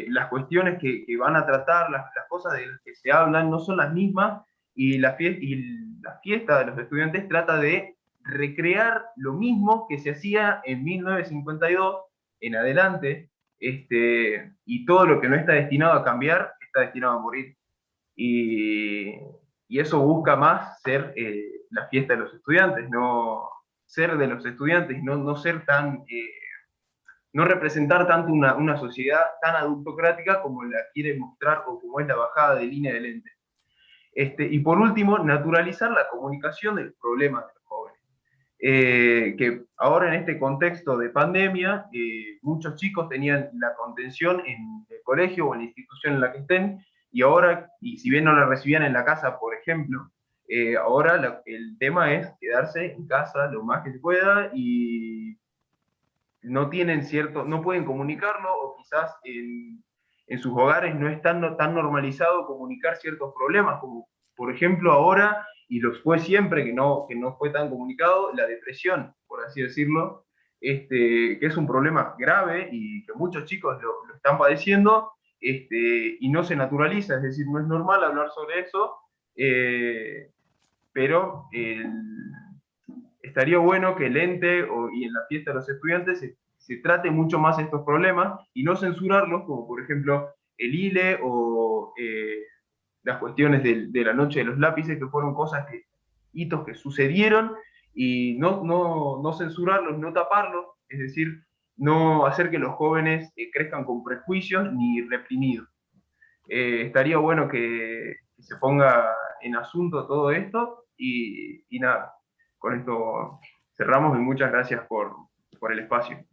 las cuestiones que van a tratar, las cosas de las que se hablan, no son las mismas, y la fiesta de los estudiantes trata de recrear lo mismo que se hacía en 1952 en adelante, y todo lo que no está destinado a cambiar está destinado a morir. Y eso busca más ser la fiesta de los estudiantes, no ser de los estudiantes, no ser tan, no representar tanto una sociedad tan adultocrática como la quiere mostrar o como es la bajada de línea del ente. Y por último, naturalizar la comunicación de los problemas de los jóvenes. Que ahora en este contexto de pandemia, muchos chicos tenían la contención en el colegio o en la institución en la que estén, y ahora, y si bien no la recibían en la casa, por ejemplo, ahora el tema es quedarse en casa lo más que se pueda, y no pueden comunicarlo, o quizás en sus hogares no es tan normalizado comunicar ciertos problemas, como por ejemplo ahora, y los fue siempre, que no fue tan comunicado, la depresión, por así decirlo, que es un problema grave y que muchos chicos lo están padeciendo, y no se naturaliza, es decir, no es normal hablar sobre eso, pero estaría bueno que el ente y en la fiesta de los estudiantes se trate mucho más estos problemas y no censurarlos, como por ejemplo el ILE o las cuestiones de la noche de los lápices, que fueron hitos que sucedieron, y no censurarlos, no taparlos, es decir, no hacer que los jóvenes crezcan con prejuicios ni reprimidos. Estaría bueno que se ponga en asunto todo esto, y nada, con esto cerramos, y muchas gracias por el espacio.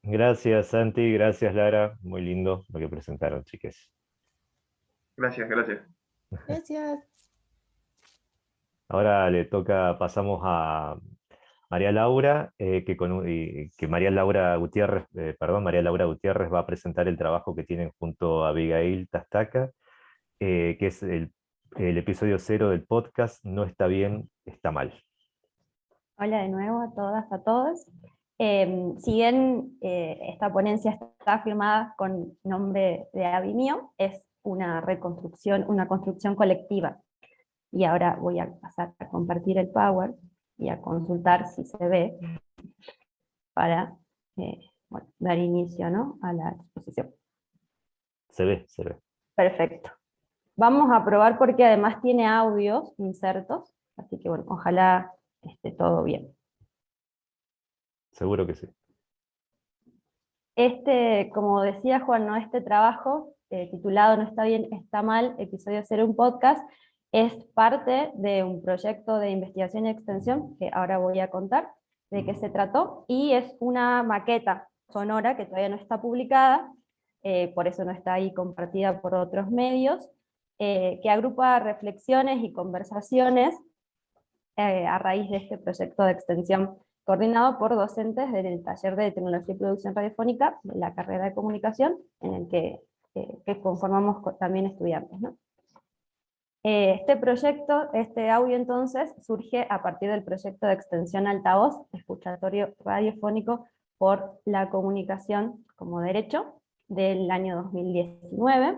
Gracias, Santi, gracias, Lara. Muy lindo lo que presentaron, chiques. Gracias, gracias. Gracias. Ahora pasamos a María Laura, que María Laura Gutiérrez va a presentar el trabajo que tienen junto a Abigail Tastaca, que es el episodio 0 del podcast No está bien, está mal. Hola de nuevo a todas, a todos. Si bien esta ponencia está firmada con nombre de Abi mío, es una construcción colectiva. Y ahora voy a pasar a compartir el Power y a consultar si se ve para dar inicio, ¿no?, a la exposición. Se ve, se ve. Perfecto. Vamos a probar porque además tiene audios insertos, así que bueno, ojalá esté todo bien. Seguro que sí. Como decía Juan, ¿no?, este trabajo titulado No está bien, está mal, episodio 0, un podcast, es parte de un proyecto de investigación y extensión que ahora voy a contar de qué se trató, y es una maqueta sonora que todavía no está publicada, por eso no está ahí compartida por otros medios, que agrupa reflexiones y conversaciones a raíz de este proyecto de extensión coordinado por docentes del taller de tecnología y producción radiofónica de la carrera de comunicación, en el que conformamos también estudiantes, ¿no? Este proyecto, este audio entonces, surge a partir del proyecto de extensión Altavoz, escuchatorio radiofónico por la comunicación como derecho, del año 2019,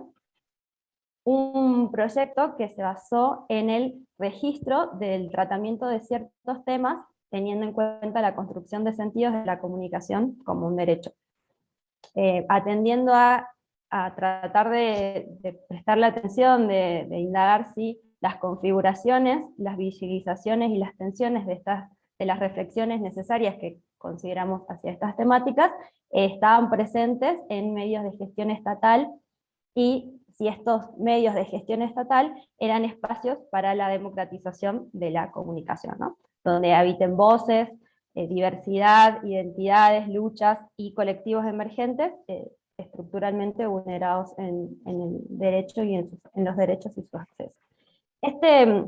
un proyecto que se basó en el registro del tratamiento de ciertos temas, teniendo en cuenta la construcción de sentidos de la comunicación como un derecho, atendiendo a a tratar de prestarle atención, de indagar si las configuraciones, las visualizaciones y las tensiones de las reflexiones necesarias que consideramos hacia estas temáticas estaban presentes en medios de gestión estatal, y si estos medios de gestión estatal eran espacios para la democratización de la comunicación, ¿no? Donde habiten voces, diversidad, identidades, luchas y colectivos emergentes estructuralmente vulnerados en el derecho y en los derechos y su acceso. Este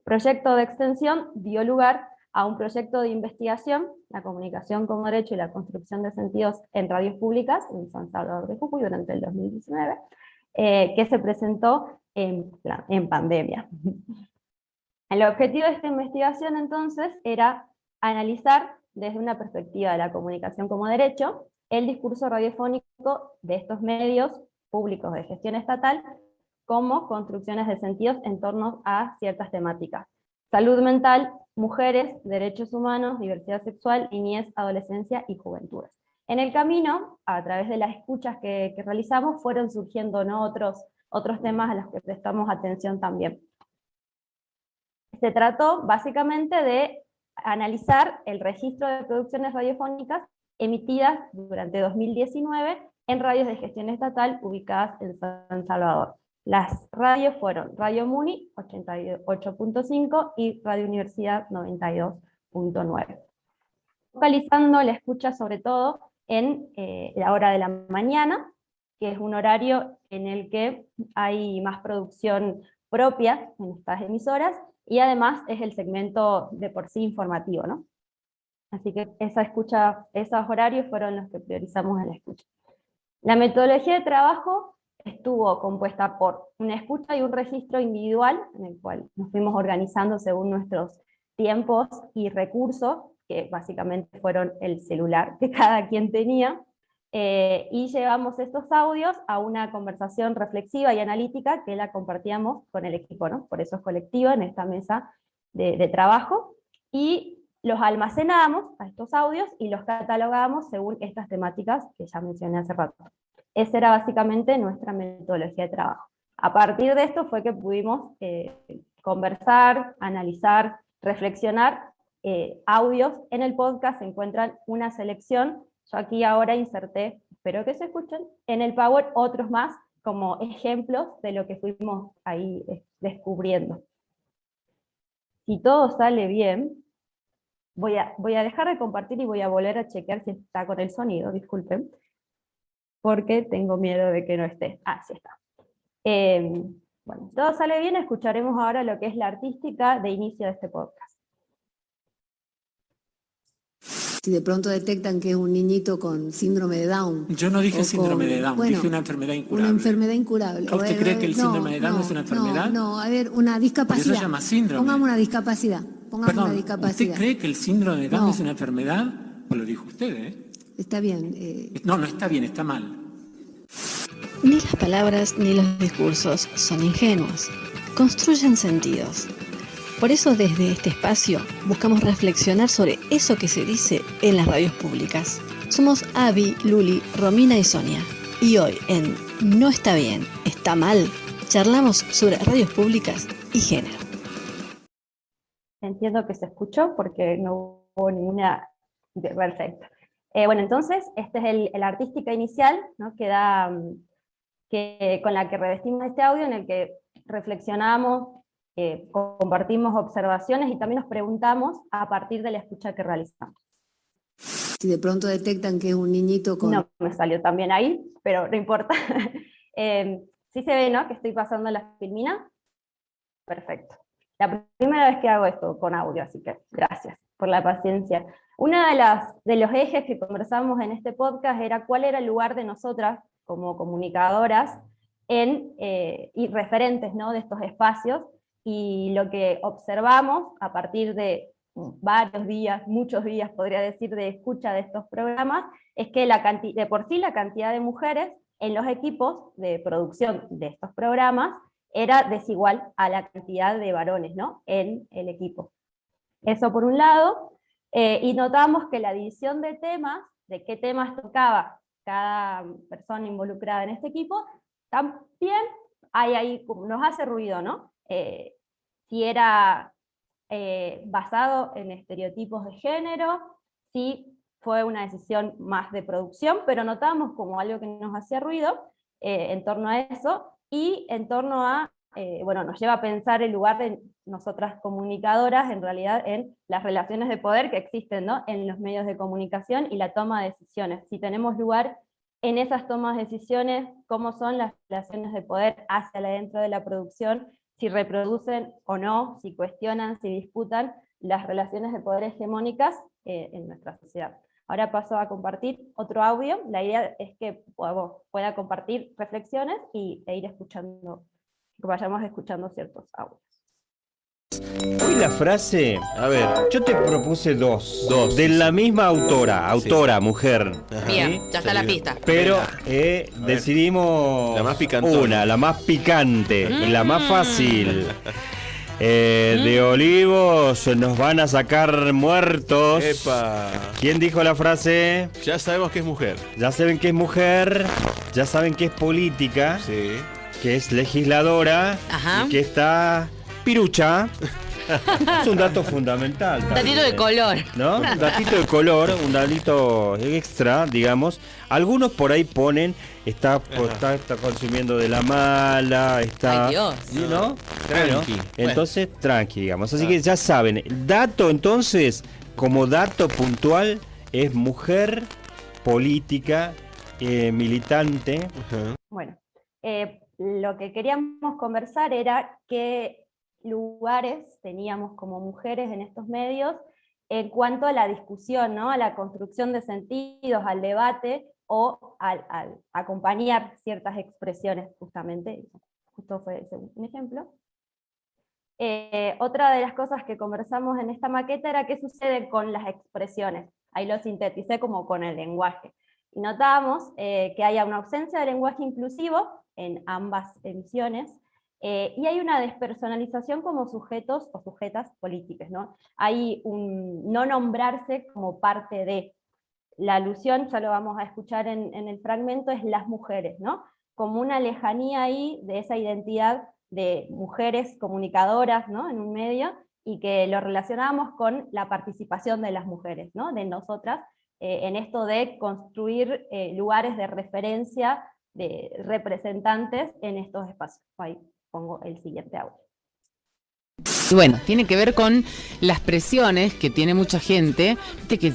proyecto de extensión dio lugar a un proyecto de investigación, la comunicación como derecho y la construcción de sentidos en radios públicas en San Salvador de Jujuy durante el 2019, que se presentó en pandemia. El objetivo de esta investigación entonces era analizar desde una perspectiva de la comunicación como derecho el discurso radiofónico de estos medios públicos de gestión estatal como construcciones de sentidos en torno a ciertas temáticas: salud mental, mujeres, derechos humanos, diversidad sexual, niñez, adolescencia y juventudes. En el camino, a través de las escuchas que realizamos, fueron surgiendo, ¿no?, otros temas a los que prestamos atención también. Se trató básicamente de analizar el registro de producciones radiofónicas emitidas durante 2019 en radios de gestión estatal ubicadas en San Salvador. Las radios fueron Radio Muni 88.5 y Radio Universidad 92.9. Focalizando la escucha sobre todo en la hora de la mañana, que es un horario en el que hay más producción propia en estas emisoras, y además es el segmento de por sí informativo, ¿no? Así que esos horarios fueron los que priorizamos en la escucha. La metodología de trabajo estuvo compuesta por una escucha y un registro individual, en el cual nos fuimos organizando según nuestros tiempos y recursos, que básicamente fueron el celular que cada quien tenía, y llevamos estos audios a una conversación reflexiva y analítica que la compartíamos con el equipo, ¿no? Por eso es colectiva en esta mesa de trabajo, y los almacenábamos a estos audios y los catalogábamos según estas temáticas que ya mencioné hace rato. Esa era básicamente nuestra metodología de trabajo. A partir de esto fue que pudimos conversar, analizar, reflexionar. Audios en el podcast se encuentran una selección. Yo aquí ahora inserté, espero que se escuchen, en el Power otros más como ejemplos de lo que fuimos ahí descubriendo. Si todo sale bien, voy a dejar de compartir y voy a volver a chequear si está con el sonido, disculpen, porque tengo miedo de que no esté. Ah, sí está. Bueno, si todo sale bien, escucharemos ahora lo que es la artística de inicio de este podcast. Si de pronto detectan que es un niñito con síndrome de Down. Yo no dije síndrome de Down, dije una enfermedad incurable. Una enfermedad incurable. ¿Usted cree que el síndrome de Down es una enfermedad? No, a ver, una discapacidad. Por eso se llama síndrome. Pongamos una discapacidad. Una discapacidad. ¿Usted cree que el síndrome de Down es una enfermedad? Pues lo dijo usted, ¿eh? Está bien. No está bien, está mal. Ni las palabras ni los discursos son ingenuos. Construyen sentidos. Por eso desde este espacio buscamos reflexionar sobre eso que se dice en las radios públicas. Somos Abby, Luli, Romina y Sonia. Y hoy en No está bien, está mal, charlamos sobre radios públicas y género. Entiendo que se escuchó porque no hubo ninguna... Perfecto. Bueno, entonces, esta es la artística inicial, ¿no?, con la que revestimos este audio, en el que reflexionamos, compartimos observaciones y también nos preguntamos a partir de la escucha que realizamos. Si de pronto detectan que es un niñito con... No me salió también ahí, pero no importa. Sí se ve, ¿no?, que estoy pasando la filmina. Perfecto. La primera vez que hago esto con audio, así que gracias por la paciencia. Uno de los ejes que conversamos en este podcast era cuál era el lugar de nosotras como comunicadoras y referentes, ¿no?, de estos espacios, y lo que observamos a partir de varios días, muchos días podría decir, de escucha de estos programas, es que de por sí la cantidad de mujeres en los equipos de producción de estos programas era desigual a la cantidad de varones, ¿no?, en el equipo. Eso por un lado, y notamos que la división de temas, de qué temas tocaba cada persona involucrada en este equipo, también hay ahí, nos hace ruido, ¿no? Si era basado en estereotipos de género, si fue una decisión más de producción, pero notamos como algo que nos hacía ruido en torno a eso, y en torno a, bueno, nos lleva a pensar el lugar de nosotras comunicadoras, en realidad, en las relaciones de poder que existen, ¿no?, en los medios de comunicación y la toma de decisiones. Si tenemos lugar en esas tomas de decisiones, cómo son las relaciones de poder hacia adentro de la producción, si reproducen o no, si cuestionan, si disputan las relaciones de poder hegemónicas en nuestra sociedad. Ahora paso a compartir otro audio. La idea es que pueda compartir reflexiones e ir escuchando, que vayamos escuchando ciertos audios. Hoy la frase, a ver, yo te propuse dos de la misma autora, mujer. Bien, ya está la pista. Pero decidimos la más picante, la más picante y la más fácil. De Olivos nos van a sacar muertos. ¡Epa! ¿Quién dijo la frase? Ya sabemos que es mujer. Ya saben que es mujer, ya saben que es política, sí, que es legisladora. Ajá. Y que está pirucha. Es un dato fundamental. Un datito de color. ¿No? Un datito de color, un datito extra, digamos. Algunos por ahí ponen, está consumiendo de la mala, está... ¡Ay, Dios! ¿Sí, no? Tranqui. Bueno, entonces, tranqui, digamos. Así que ya saben, el dato entonces, como dato puntual, es mujer política, militante. Bueno, lo que queríamos conversar era qué lugares teníamos como mujeres en estos medios en cuanto a la discusión, ¿no?, a la construcción de sentidos, al debate o al acompañar ciertas expresiones, justamente. Justo fue ese un ejemplo. Otra de las cosas que conversamos en esta maqueta era qué sucede con las expresiones. Ahí lo sinteticé como con el lenguaje. Y notamos que hay una ausencia de lenguaje inclusivo en ambas emisiones, y hay una despersonalización como sujetos o sujetas políticas, ¿no? Hay un no nombrarse como parte de. La alusión, ya lo vamos a escuchar en el fragmento, es las mujeres, ¿no? Como una lejanía ahí de esa identidad de mujeres comunicadoras, ¿no?, en un medio, y que lo relacionamos con la participación de las mujeres, ¿no?, de nosotras, en esto de construir lugares de referencia, de representantes en estos espacios. Ahí pongo el siguiente audio. Y bueno, tiene que ver con las presiones que tiene mucha gente, que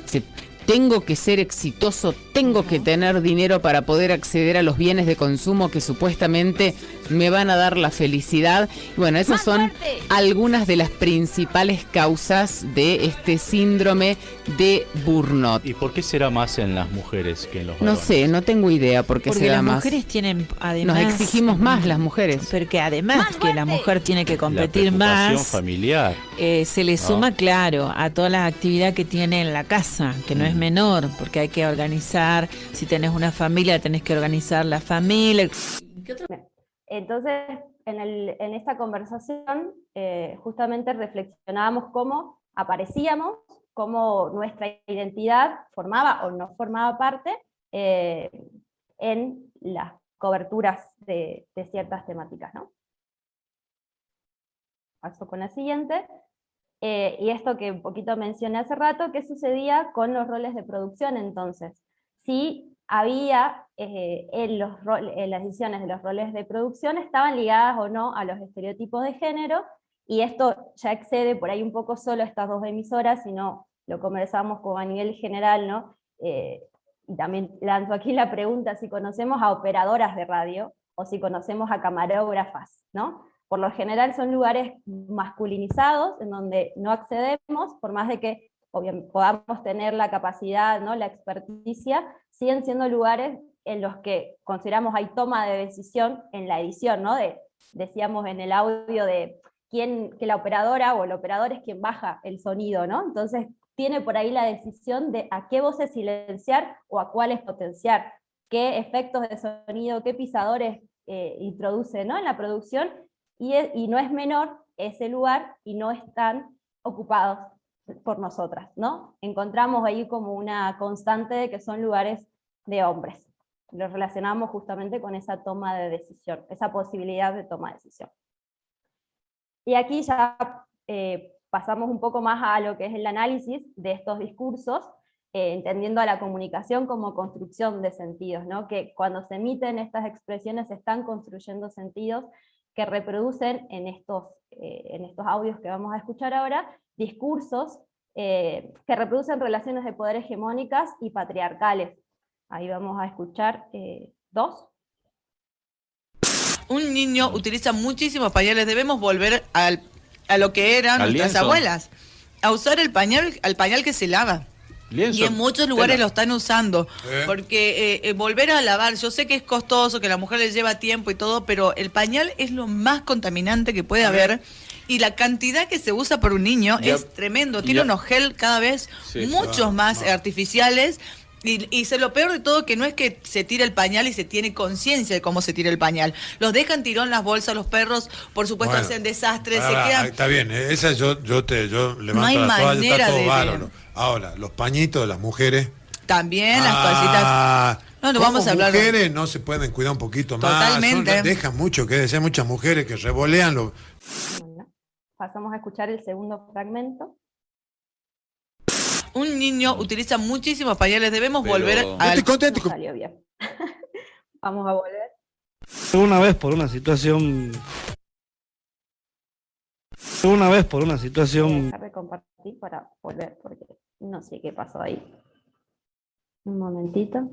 tengo que ser exitoso, tengo que tener dinero para poder acceder a los bienes de consumo que supuestamente me van a dar la felicidad. Y bueno, esas son algunas de las principales causas de este síndrome de burnout. ¿Y por qué será más en las mujeres que en los varones? No sé, no tengo idea por qué será más. Porque las mujeres tienen, además... Nos exigimos más las mujeres. Porque además que la mujer tiene que competir más... La familiar. Se le suma, claro, a toda la actividad que tiene en la casa, que no es menor, porque hay que organizar, si tenés una familia, tenés que organizar la familia. Entonces, en esta conversación, justamente reflexionábamos cómo aparecíamos, cómo nuestra identidad formaba o no formaba parte en las coberturas de ciertas temáticas, ¿no? Paso con la siguiente. Y esto que un poquito mencioné hace rato, ¿qué sucedía con los roles de producción entonces? Si había en las decisiones de los roles de producción, estaban ligadas o no a los estereotipos de género, y esto ya excede por ahí un poco solo estas dos emisoras, sino lo conversamos como a nivel general, ¿no? Y también lanzo aquí la pregunta si conocemos a operadoras de radio, o si conocemos a camarógrafas, ¿no? Por lo general son lugares masculinizados, en donde no accedemos, por más de que podamos tener la capacidad, ¿no?, la experticia, siguen siendo lugares en los que consideramos hay toma de decisión en la edición, ¿no? Decíamos en el audio de que la operadora o el operador es quien baja el sonido, ¿no? Entonces tiene por ahí la decisión de a qué voces silenciar o a cuáles potenciar, qué efectos de sonido, qué pisadores introduce, ¿no?, en la producción, y no es menor ese lugar y no están ocupados por nosotras, ¿no? Encontramos ahí como una constante de que son lugares de hombres. lo relacionamos justamente con esa toma de decisión, esa posibilidad de toma de decisión. Y aquí ya pasamos un poco más a lo que es el análisis de estos discursos, entendiendo a la comunicación como construcción de sentidos, ¿no? Que cuando se emiten estas expresiones se están construyendo sentidos que reproducen en estos audios que vamos a escuchar ahora, discursos que reproducen relaciones de poder hegemónicas y patriarcales. Ahí vamos a escuchar dos. Un niño utiliza muchísimos pañales, debemos volver a lo que eran nuestras lienzo. abuelas, a usar al pañal que se lava. Lienzo. Y en muchos lugares Tela. lo están usando, porque volver a lavar, yo sé que es costoso, que a la mujer le lleva tiempo y todo, pero el pañal es lo más contaminante que puede haber, y la cantidad que se usa por un niño es tremendo, tiene unos gel cada vez muchos más artificiales, y lo peor de todo que no es que se tire el pañal y se tiene conciencia de cómo se tira el pañal, los dejan tirón las bolsas, los perros por supuesto hacen desastres, se quedan... Está bien, esa yo levanto No hay la toalla, manera está todo de- bárbaro. Ahora, los pañitos de las mujeres. También las toallitas. No, no vamos a hablar. Mujeres no se pueden cuidar un poquito más. Totalmente. Dejan mucho que decir, muchas mujeres que revolean los. Bueno, pasamos a escuchar el segundo fragmento. Un niño utiliza muchísimos pañales, debemos Pero- volver No al... No salió bien. Vamos a volver. Una vez por una situación. Dejar de compartir para volver, porque no sé qué pasó ahí. Un momentito.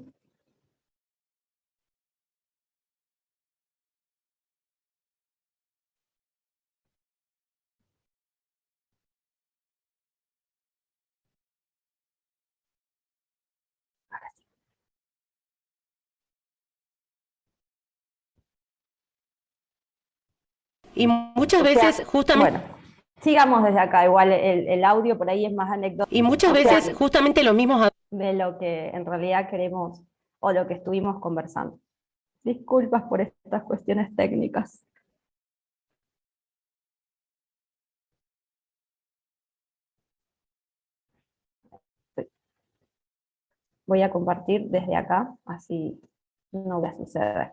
Y muchas veces, justamente... Bueno, sigamos desde acá, igual el audio por ahí es más anecdótico. Y muchas veces, justamente los mismos... De lo que en realidad queremos, o lo que estuvimos conversando. Disculpas por estas cuestiones técnicas. Voy a compartir desde acá, así no va a suceder.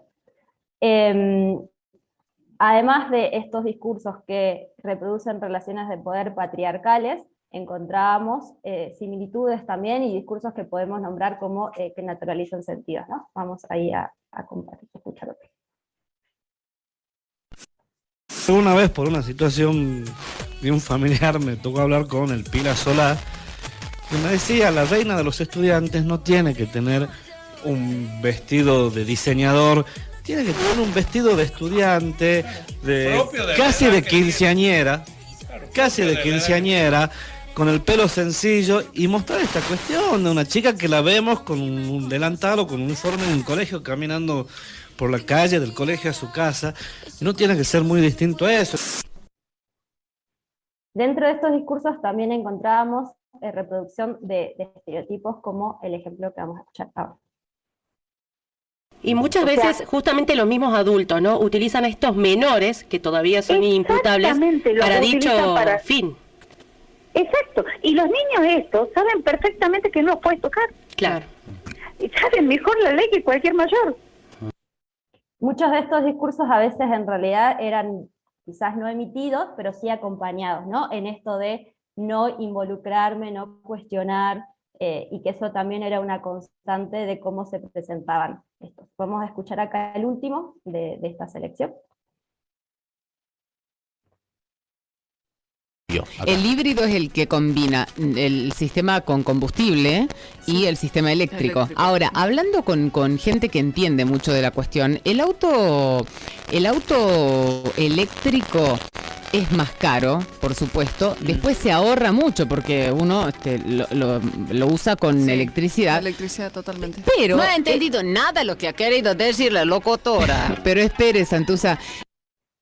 Además de estos discursos que reproducen relaciones de poder patriarcales, encontrábamos similitudes también y discursos que podemos nombrar como que naturalizan sentidos, ¿no? Vamos ahí a compartir, escuchar otro. Una vez por una situación de un familiar me tocó hablar con el Pila Solá, y me decía, la reina de los estudiantes no tiene que tener un vestido de diseñador, tiene que tener un vestido de estudiante, casi de quinceañera, con el pelo sencillo, y mostrar esta cuestión de una chica que la vemos con un delantal o con un uniforme en un colegio caminando por la calle del colegio a su casa. No tiene que ser muy distinto a eso. Dentro de estos discursos también encontrábamos reproducción de estereotipos como el ejemplo que vamos a escuchar ahora. Y muchas veces, justamente los mismos adultos, ¿no? Utilizan a estos menores, que todavía son imputables, los para dicho utilizan para- fin. Exacto, y los niños estos saben perfectamente que no los puedes tocar. Claro. Y saben mejor la ley que cualquier mayor. Muchos de estos discursos a veces en realidad eran quizás no emitidos, pero sí acompañados, ¿no? En esto de no involucrarme, no cuestionar, y que eso también era una constante de cómo se presentaban estos. Vamos a escuchar acá el último de esta selección. El híbrido es el que combina el sistema con combustible y el sistema eléctrico. Ahora, hablando con gente que entiende mucho de la cuestión, el auto eléctrico es más caro, por supuesto. Después se ahorra mucho porque uno lo usa con electricidad. Electricidad totalmente. Pero no he entendido nada lo que ha querido decir la locutora. Pero espere, Santuza.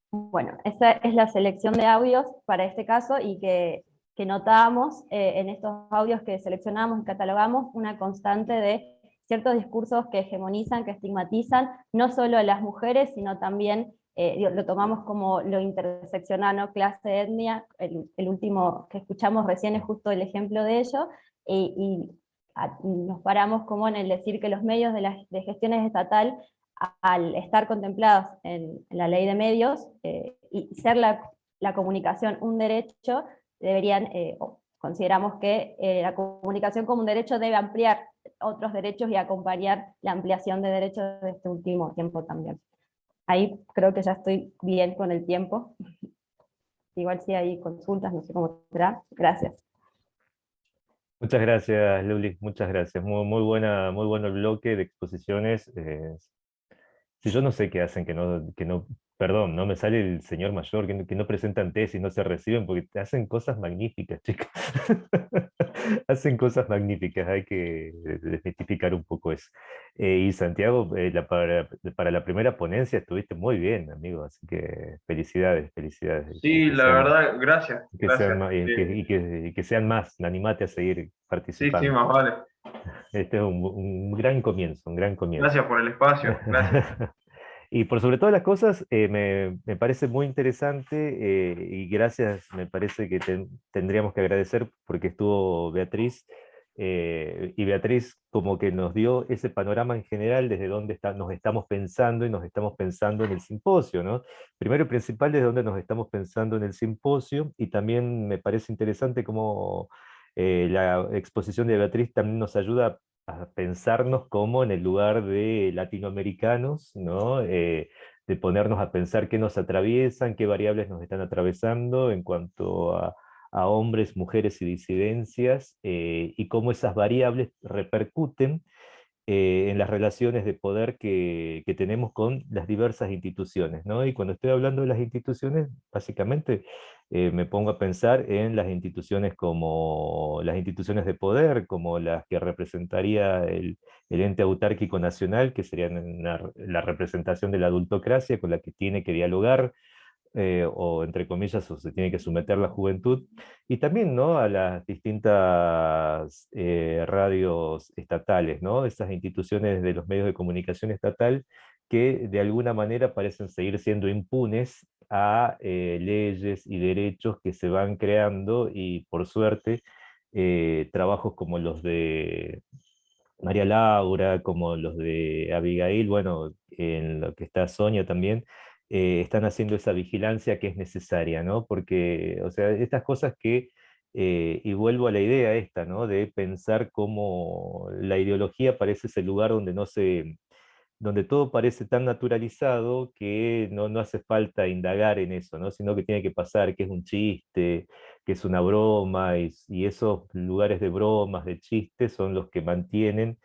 Bueno, esa es la selección de audios para este caso, y que notábamos en estos audios que seleccionamos y catalogamos una constante de ciertos discursos que hegemonizan, que estigmatizan, no solo a las mujeres, sino también, lo tomamos como lo interseccional, ¿no? Clase, etnia, el último que escuchamos recién es justo el ejemplo de ello, y nos paramos como en el decir que los medios de gestión estatal, al estar contemplados en la ley de medios, y ser la comunicación un derecho, deberían, consideramos que la comunicación como un derecho debe ampliar otros derechos y acompañar la ampliación de derechos de este último tiempo también. Ahí creo que ya estoy bien con el tiempo. Igual si hay consultas, no sé cómo será. Gracias. Muchas gracias, Luli, muchas gracias. Muy bueno el bloque de exposiciones. Si yo no sé qué hacen, perdón, no me sale el señor mayor, que no presentan tesis, no se reciben, porque hacen cosas magníficas, chicos. Hacen cosas magníficas, hay que desmitificar un poco eso. Y Santiago, para la primera ponencia estuviste muy bien, amigo, así que felicidades, felicidades. Sí, la verdad, gracias. Que sean más, y que sean más, animate a seguir participando. Sí, más vale. Este es un gran comienzo, un gran comienzo. Gracias por el espacio, gracias. Y por sobre todas las cosas, me parece muy interesante, y gracias, me parece que tendríamos que agradecer porque estuvo Beatriz, y Beatriz como que nos dio ese panorama en general desde donde nos estamos pensando, y nos estamos pensando en el simposio, ¿no? Primero y principal, desde donde nos estamos pensando en el simposio, y también me parece interesante cómo la exposición de Beatriz también nos ayuda a pensarnos como en el lugar de latinoamericanos, ¿no? De ponernos a pensar qué nos atraviesan, qué variables nos están atravesando en cuanto a hombres, mujeres y disidencias, y cómo esas variables repercuten en las relaciones de poder que tenemos con las diversas instituciones, ¿no? Y cuando estoy hablando de las instituciones, básicamente me pongo a pensar en las instituciones como las instituciones de poder, como las que representaría el ente autárquico nacional, que serían la representación de la adultocracia con la que tiene que dialogar, o entre comillas, o se tiene que someter la juventud, y también, ¿no?, a las distintas radios estatales, ¿no?, esas instituciones de los medios de comunicación estatal que de alguna manera parecen seguir siendo impunes a leyes y derechos que se van creando, y por suerte trabajos como los de María Laura, como los de Abigail, bueno, en lo que está Sonia también, están haciendo esa vigilancia que es necesaria, ¿no? Porque, o sea, estas cosas que, y vuelvo a la idea esta, ¿no? De pensar cómo la ideología parece ese lugar donde todo parece tan naturalizado que no hace falta indagar en eso, ¿no? Sino que tiene que pasar, que es un chiste, que es una broma, y esos lugares de bromas, de chistes, son los que mantienen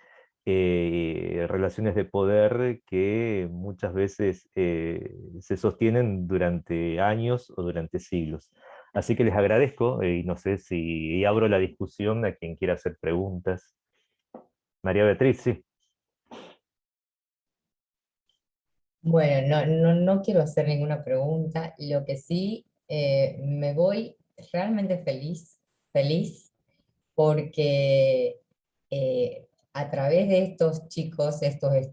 relaciones de poder que muchas veces se sostienen durante años o durante siglos. Así que les agradezco, y no sé si abro la discusión a quien quiera hacer preguntas. María Beatriz, sí. Bueno, no quiero hacer ninguna pregunta, lo que sí, me voy realmente feliz, porque a través de estos chicos,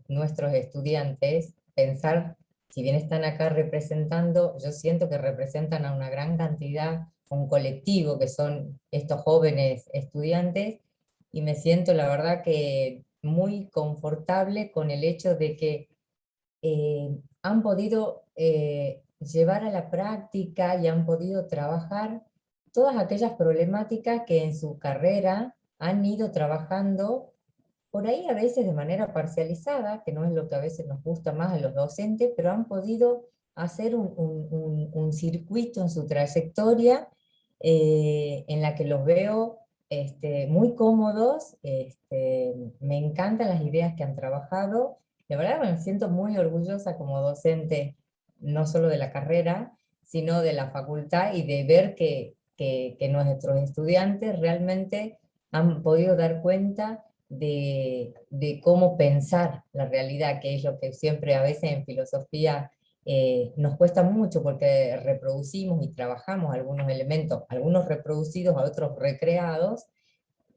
nuestros estudiantes, pensar, si bien están acá representando, yo siento que representan a una gran cantidad, un colectivo que son estos jóvenes estudiantes, y me siento la verdad que muy confortable con el hecho de que han podido llevar a la práctica y han podido trabajar todas aquellas problemáticas que en su carrera han ido trabajando, por ahí a veces de manera parcializada, que no es lo que a veces nos gusta más a los docentes, pero han podido hacer un circuito en su trayectoria en la que los veo muy cómodos, me encantan las ideas que han trabajado. La verdad me siento muy orgullosa como docente, no solo de la carrera, sino de la facultad, y de ver que nuestros estudiantes realmente han podido dar cuenta de cómo pensar la realidad, que es lo que siempre a veces en filosofía nos cuesta mucho, porque reproducimos y trabajamos algunos elementos, algunos reproducidos, a otros recreados,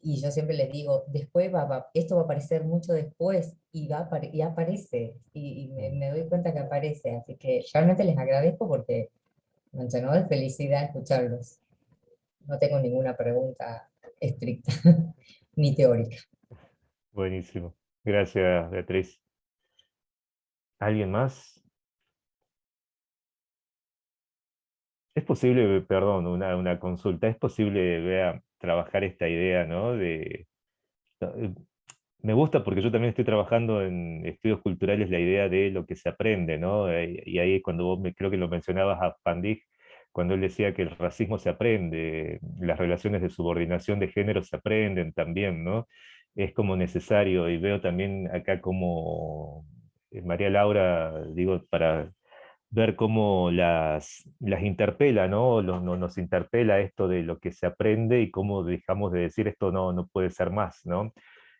y yo siempre les digo, después esto va a aparecer mucho después, y aparece, y me doy cuenta que aparece, así que realmente les agradezco porque me llenó de felicidad escucharlos. No tengo ninguna pregunta estricta, ni teórica. Buenísimo. Gracias, Beatriz. ¿Alguien más? Es posible, perdón, una consulta, ¿es posible, Bea, trabajar esta idea, ¿no? Me gusta porque yo también estoy trabajando en estudios culturales la idea de lo que se aprende, ¿no? Y ahí es cuando creo que lo mencionabas a Pandig, cuando él decía que el racismo se aprende, las relaciones de subordinación de género se aprenden también, ¿no? Es como necesario, y veo también acá como María Laura, digo, para ver cómo las interpela, ¿no? Nos interpela esto de lo que se aprende y cómo dejamos de decir esto no puede ser más, ¿no?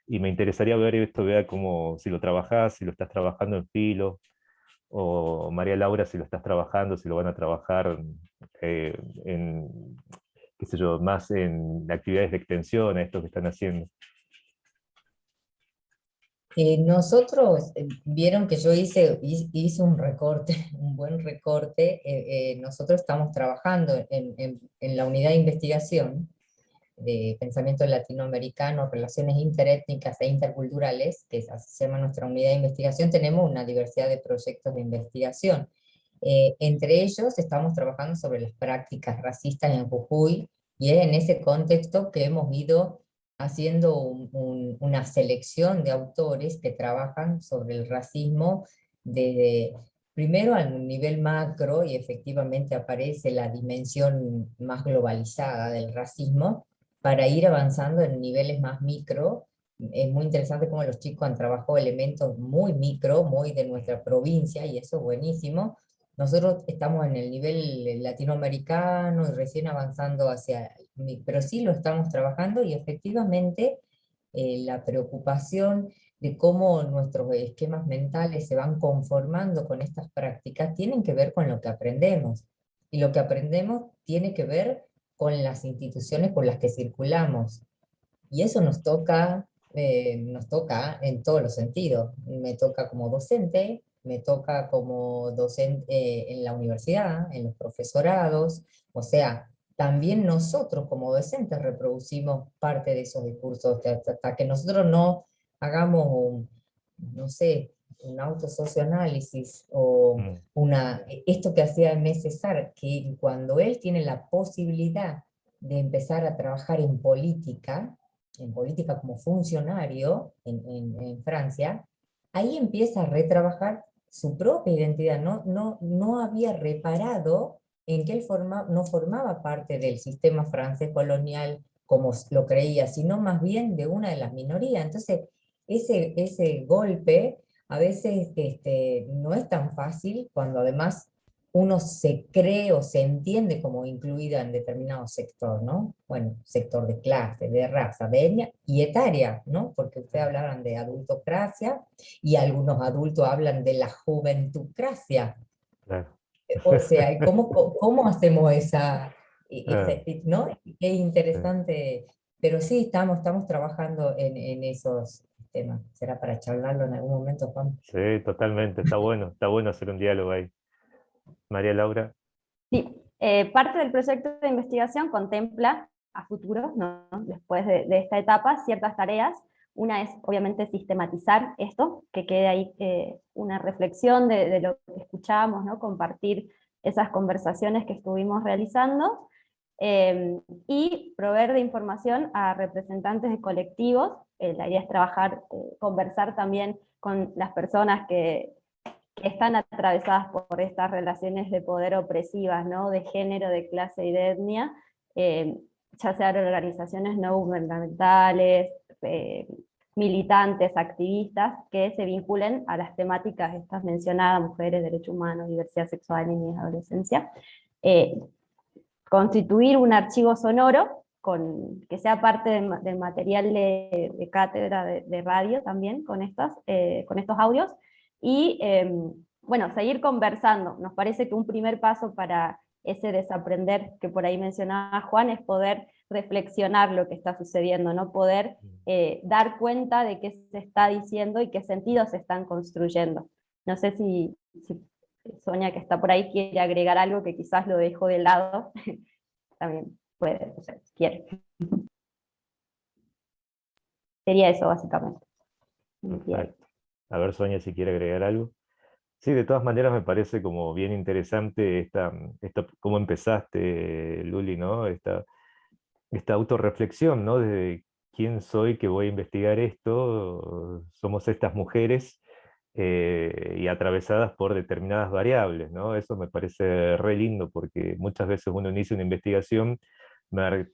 Y me interesaría ver esto, vea cómo si lo trabajás, si lo estás trabajando en Filo, o María Laura, si lo estás trabajando, si lo van a trabajar en, qué sé yo, más en actividades de extensión, a esto que están haciendo. Nosotros, vieron que yo hice un recorte, un buen recorte. Nosotros estamos trabajando en la unidad de investigación de pensamiento latinoamericano, relaciones interétnicas e interculturales, que así se llama nuestra unidad de investigación. Tenemos una diversidad de proyectos de investigación. Entre ellos estamos trabajando sobre las prácticas racistas en Jujuy, y es en ese contexto que hemos ido haciendo una selección de autores que trabajan sobre el racismo desde, primero a un nivel macro, y efectivamente aparece la dimensión más globalizada del racismo, para ir avanzando en niveles más micro. Es muy interesante cómo los chicos han trabajado elementos muy micro, muy de nuestra provincia, y eso es buenísimo. Nosotros estamos en el nivel latinoamericano y recién avanzando hacia, pero sí lo estamos trabajando, y efectivamente la preocupación de cómo nuestros esquemas mentales se van conformando con estas prácticas tienen que ver con lo que aprendemos. Y lo que aprendemos tiene que ver con las instituciones con las que circulamos. Y eso nos toca en todos los sentidos. Me toca como docente, me toca como docente en la universidad, en los profesorados. O sea, también nosotros como docentes reproducimos parte de esos discursos. Hasta que nosotros no hagamos no sé, un autosocioanálisis o esto que hacía Aimé Césaire, que cuando él tiene la posibilidad de empezar a trabajar en política como funcionario en Francia, ahí empieza a retrabajar su propia identidad. No había reparado en que él no formaba parte del sistema francés colonial como lo creía, sino más bien de una de las minorías. Entonces, ese golpe a veces no es tan fácil cuando además uno se cree o se entiende como incluida en determinado sector, ¿no? Bueno, sector de clase, de raza, de etnia y etaria, ¿no? Porque ustedes hablaban de adultocracia y algunos adultos hablan de la juventucracia. Claro. O sea, ¿cómo hacemos ¿no? Es interesante, pero sí, estamos trabajando en esos temas. Será para charlarlo en algún momento, Juan. Sí, totalmente, está bueno hacer un diálogo ahí. María Laura. Sí, parte del proyecto de investigación contempla a futuro, ¿no? Después de esta etapa, ciertas tareas. Una es, obviamente, sistematizar esto, que quede ahí una reflexión de lo que escuchábamos, ¿no? Compartir esas conversaciones que estuvimos realizando, y proveer de información a representantes de colectivos. La idea es trabajar, conversar también con las personas que están atravesadas por estas relaciones de poder opresivas, ¿no? De género, de clase y de etnia, ya sean organizaciones no gubernamentales, militantes, activistas, que se vinculen a las temáticas estas mencionadas: mujeres, derechos humanos, diversidad sexual, niñez, adolescencia. Constituir un archivo sonoro que sea parte del material de cátedra de radio también, con estos audios, y bueno, seguir conversando. Nos parece que un primer paso para ese desaprender que por ahí mencionaba Juan es poder reflexionar lo que está sucediendo, ¿no? Poder dar cuenta de qué se está diciendo y qué sentidos se están construyendo. No sé si Sonia, que está por ahí, quiere agregar algo que quizás lo dejo de lado. También puede, o sea, si quiere. Sería eso, básicamente. Perfecto. A ver, Sonia, si quiere agregar algo. Sí, de todas maneras me parece como bien interesante cómo empezaste, Luli, ¿no? Esta autorreflexión, ¿no? De quién soy que voy a investigar esto, somos estas mujeres y atravesadas por determinadas variables, ¿no? Eso me parece re lindo porque muchas veces uno inicia una investigación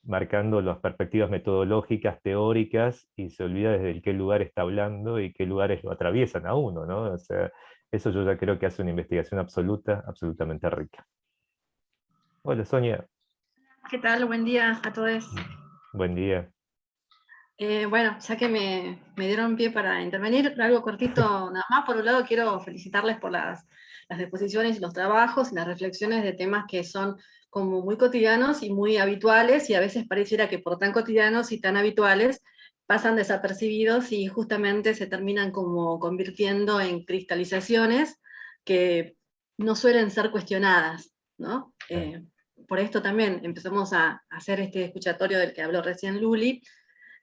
marcando las perspectivas metodológicas, teóricas, y se olvida desde qué lugar está hablando y qué lugares lo atraviesan a uno, ¿no? O sea, eso yo ya creo que hace una investigación absolutamente rica. Hola, Sonia. ¿Qué tal? Buen día a todos. Buen día. Bueno, ya que me dieron pie para intervenir, algo cortito nada más. Por un lado, quiero felicitarles por las exposiciones y los trabajos y las reflexiones de temas que son como muy cotidianos y muy habituales, y a veces pareciera que por tan cotidianos y tan habituales pasan desapercibidos y justamente se terminan como convirtiendo en cristalizaciones que no suelen ser cuestionadas, ¿no? Por esto también empezamos a hacer este escuchatorio del que habló recién Luli,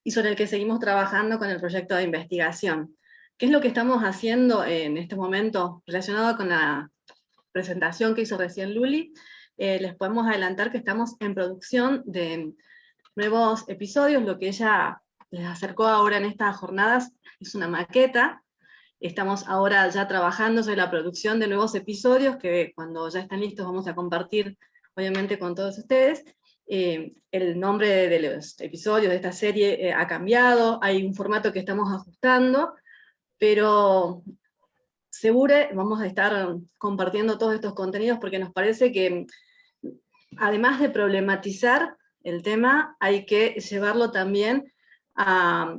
y sobre el que seguimos trabajando con el proyecto de investigación. ¿Qué es lo que estamos haciendo en este momento relacionado con la presentación que hizo recién Luli? Les podemos adelantar que estamos en producción de nuevos episodios. Lo que ella les acercó ahora en estas jornadas es una maqueta. Estamos ahora ya trabajando sobre la producción de nuevos episodios que cuando ya están listos vamos a compartir obviamente con todos ustedes. El nombre de los episodios de esta serie ha cambiado, hay un formato que estamos ajustando, pero seguro vamos a estar compartiendo todos estos contenidos porque nos parece que además de problematizar el tema, hay que llevarlo también a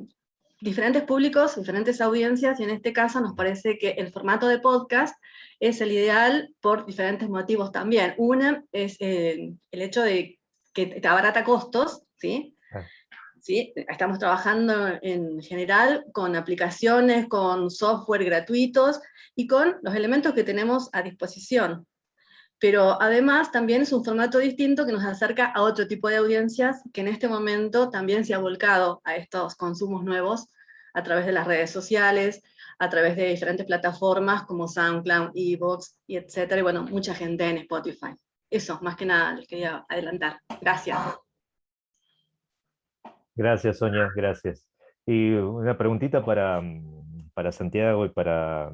diferentes públicos, diferentes audiencias, y en este caso nos parece que el formato de podcast es el ideal por diferentes motivos también. Una es el hecho de que te abarata costos, ¿sí? ¿Sí? Estamos trabajando en general con aplicaciones, con software gratuitos y con los elementos que tenemos a disposición. Pero además también es un formato distinto que nos acerca a otro tipo de audiencias que en este momento también se ha volcado a estos consumos nuevos a través de las redes sociales, a través de diferentes plataformas como SoundCloud, iVoox, y etcétera, y bueno, mucha gente en Spotify. Eso, más que nada, les quería adelantar. Gracias. Gracias, Sonia, gracias. Y una preguntita para Santiago y para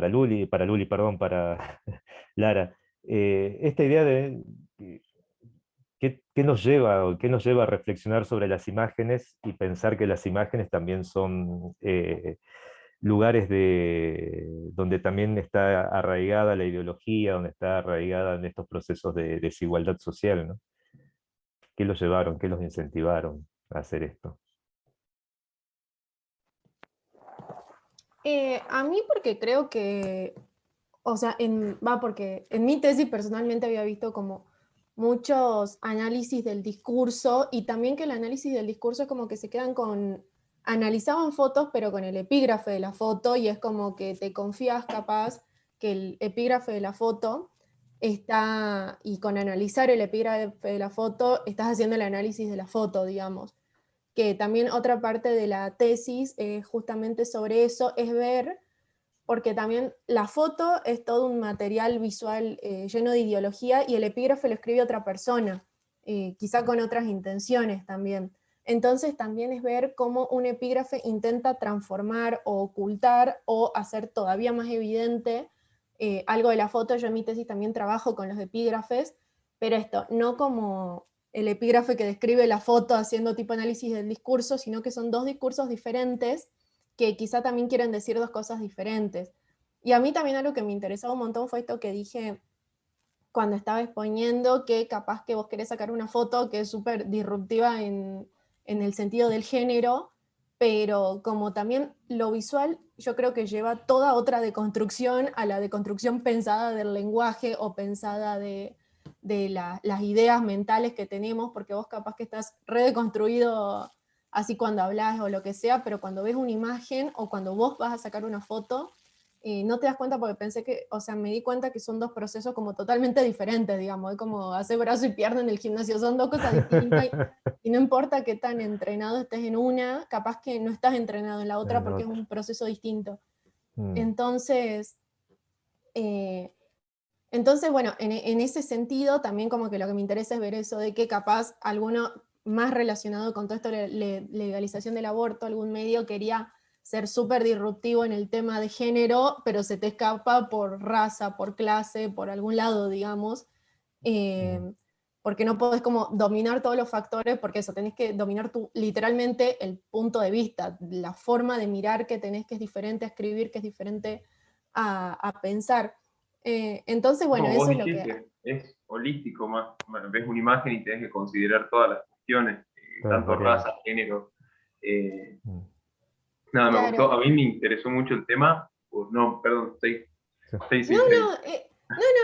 Luli, perdón, para Lara. Esta idea de ¿qué nos lleva a reflexionar sobre las imágenes y pensar que las imágenes también son lugares donde también está arraigada la ideología, donde está arraigada en estos procesos de desigualdad social, ¿no? ¿Qué los llevaron, qué los incentivaron a hacer esto? A mí porque creo que, o sea, porque en mi tesis personalmente había visto como muchos análisis del discurso, y también que el análisis del discurso es como que se quedan analizaban fotos pero con el epígrafe de la foto, y es como que te confías capaz que el epígrafe de la foto está, y con analizar el epígrafe de la foto estás haciendo el análisis de la foto, digamos. Que también otra parte de la tesis justamente sobre eso es ver, porque también la foto es todo un material visual lleno de ideología, y el epígrafe lo escribe otra persona, quizá con otras intenciones también. Entonces también es ver cómo un epígrafe intenta transformar o ocultar o hacer todavía más evidente algo de la foto. Yo en mi tesis también trabajo con los epígrafes, pero esto, no como el epígrafe que describe la foto haciendo tipo análisis del discurso, sino que son dos discursos diferentes que quizá también quieren decir dos cosas diferentes. Y a mí también algo que me interesaba un montón fue esto que dije cuando estaba exponiendo, que capaz que vos querés sacar una foto que es súper disruptiva en el sentido del género, pero como también lo visual yo creo que lleva toda otra deconstrucción a la deconstrucción pensada del lenguaje o pensada de las ideas mentales que tenemos, porque vos capaz que estás redeconstruido así cuando hablas o lo que sea, pero cuando ves una imagen o cuando vos vas a sacar una foto, no te das cuenta porque pensé que, o sea, me di cuenta que son dos procesos como totalmente diferentes, digamos, es como hacer brazo y pierna en el gimnasio, son dos cosas distintas y no importa qué tan entrenado estés en una, capaz que no estás entrenado en la otra porque es un proceso distinto. Entonces, bueno, en ese sentido también como que lo que me interesa es ver eso de que capaz alguno más relacionado con todo esto de legalización del aborto, algún medio quería ser súper disruptivo en el tema de género, pero se te escapa por raza, por clase, por algún lado, digamos, porque no podés como dominar todos los factores, porque eso, tenés que dominar literalmente el punto de vista, la forma de mirar que tenés que es diferente a escribir, que es diferente a pensar. Entonces, bueno, Como eso vos es lo que... dijiste, es holístico más. Bueno, ves una imagen y tenés que considerar todas las cuestiones, tanto raza, género. Nada, me Claro. gustó, a mí me interesó mucho el tema. No, perdón, No,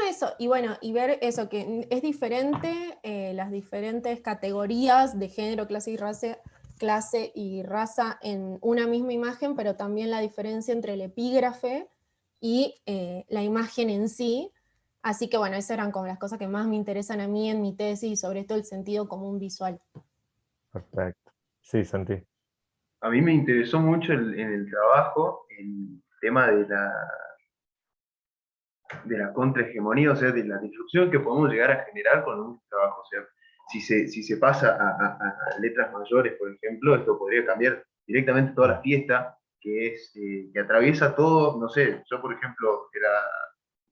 eso. Y bueno, y ver eso, que es diferente las diferentes categorías de género, clase y raza en una misma imagen, pero también la diferencia entre el epígrafe y la imagen en sí. Así que bueno, esas eran como las cosas que más me interesan a mí en mi tesis, y sobre todo el sentido común visual. Perfecto. Sí, Santi. A mí me interesó mucho en el trabajo el tema de la contrahegemonía, o sea, de la disrupción que podemos llegar a generar con un trabajo. O sea, si se pasa a letras mayores, por ejemplo, esto podría cambiar directamente toda la fiesta, que atraviesa todo. No sé, yo por ejemplo,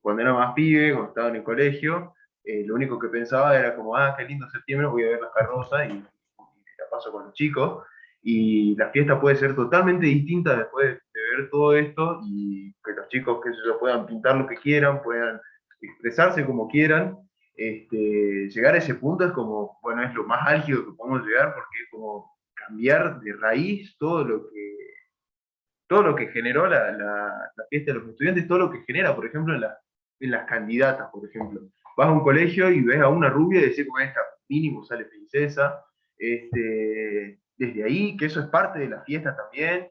cuando era más pibe, cuando estaba en el colegio, lo único que pensaba era como, qué lindo septiembre, voy a ver las carrozas y la paso con los chicos. Y la fiesta puede ser totalmente distinta después de ver todo esto, y que los chicos, qué sé yo, puedan pintar lo que quieran, puedan expresarse como quieran. Llegar a ese punto es como, bueno, es lo más álgido que podemos llegar, porque es como cambiar de raíz todo lo que generó la fiesta de los estudiantes, todo lo que genera, por ejemplo, en las candidatas, por ejemplo. Vas a un colegio y ves a una rubia y decís, como esta mínimo sale princesa. Desde ahí, que eso es parte de la fiesta también,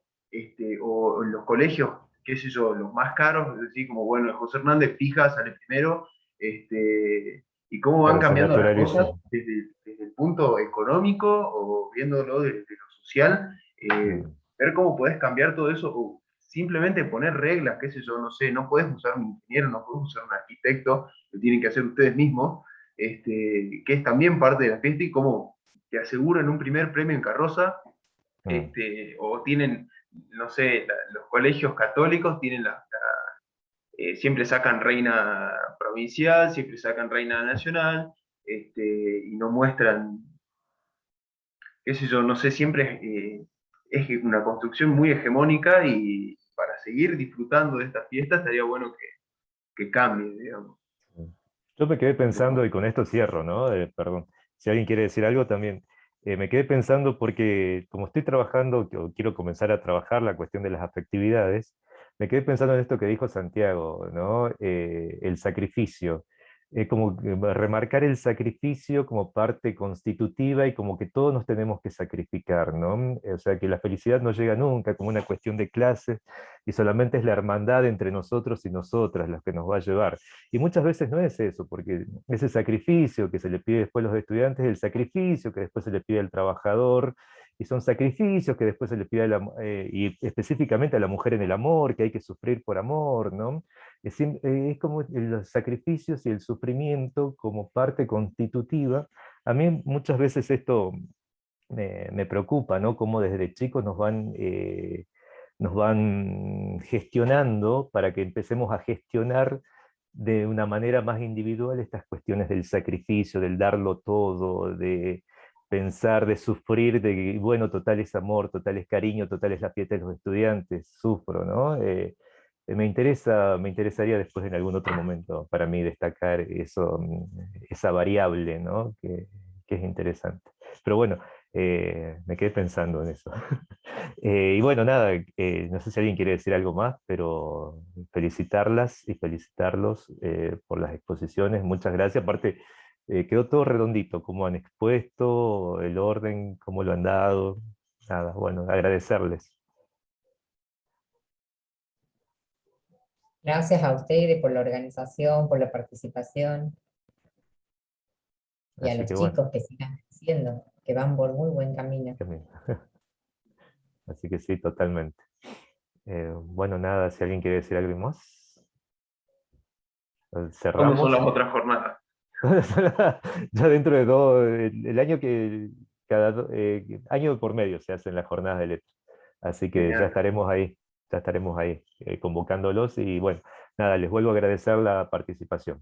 o en los colegios, qué sé yo, los más caros, es decir, como, bueno, José Hernández fija, sale primero, y cómo van cambiando las cosas desde el punto económico, o viéndolo desde lo social, ver cómo podés cambiar todo eso, o simplemente poner reglas, qué sé yo, no sé, no podés usar un ingeniero, no podés usar un arquitecto, lo tienen que hacer ustedes mismos, que es también parte de la fiesta, y cómo te aseguran un primer premio en carroza, o tienen, no sé, los colegios católicos tienen siempre sacan reina provincial, siempre sacan reina nacional, y no muestran, qué sé yo, no sé, siempre es una construcción muy hegemónica, y para seguir disfrutando de esta fiesta estaría bueno que cambie, digamos. Yo me quedé pensando, y con esto cierro, ¿no? Perdón, si alguien quiere decir algo también. Me quedé pensando porque como estoy trabajando, o quiero comenzar a trabajar la cuestión de las afectividades, me quedé pensando en esto que dijo Santiago, ¿no? El sacrificio. Como remarcar el sacrificio como parte constitutiva, y como que todos nos tenemos que sacrificar, ¿no? O sea, que la felicidad no llega nunca como una cuestión de clase, y solamente es la hermandad entre nosotros y nosotras las que nos va a llevar. Y muchas veces no es eso, porque ese sacrificio que se le pide después a los estudiantes, el sacrificio que después se le pide al trabajador, y son sacrificios que después se le pide y específicamente a la mujer en el amor, que hay que sufrir por amor, ¿no? Es como los sacrificios y el sufrimiento como parte constitutiva. A mí muchas veces esto me preocupa, ¿no? Cómo desde chicos nos van gestionando para que empecemos a gestionar de una manera más individual estas cuestiones del sacrificio, del darlo todo, de pensar, de sufrir, de que, bueno, total es amor, total es cariño, total es la fiesta de los estudiantes, sufro, ¿no? Me interesaría después en algún otro momento para mí destacar eso, esa variable, ¿no? que es interesante. Pero bueno, me quedé pensando en eso. Y bueno, nada, no sé si alguien quiere decir algo más, pero felicitarlas y felicitarlos por las exposiciones. Muchas gracias. Aparte, quedó todo redondito, cómo han expuesto, el orden, cómo lo han dado. Nada, bueno, agradecerles. Gracias a ustedes por la organización, por la participación. Y a Así los que chicos bueno. que sigan haciendo, que van por muy buen camino. Así que sí, totalmente. Bueno, nada, si alguien quiere decir algo más. Cerramos. ¿Cómo son las otras jornadas? Ya dentro de todo, el año que año por medio se hacen las jornadas de letras. Así que Genial. ya estaremos ahí convocándolos y bueno, nada, les vuelvo a agradecer la participación.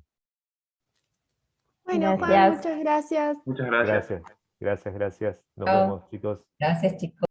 Bueno, Juan, Gracias. muchas gracias. Muchas gracias. Gracias. Nos Chao. vemos, chicos. Gracias, chicos.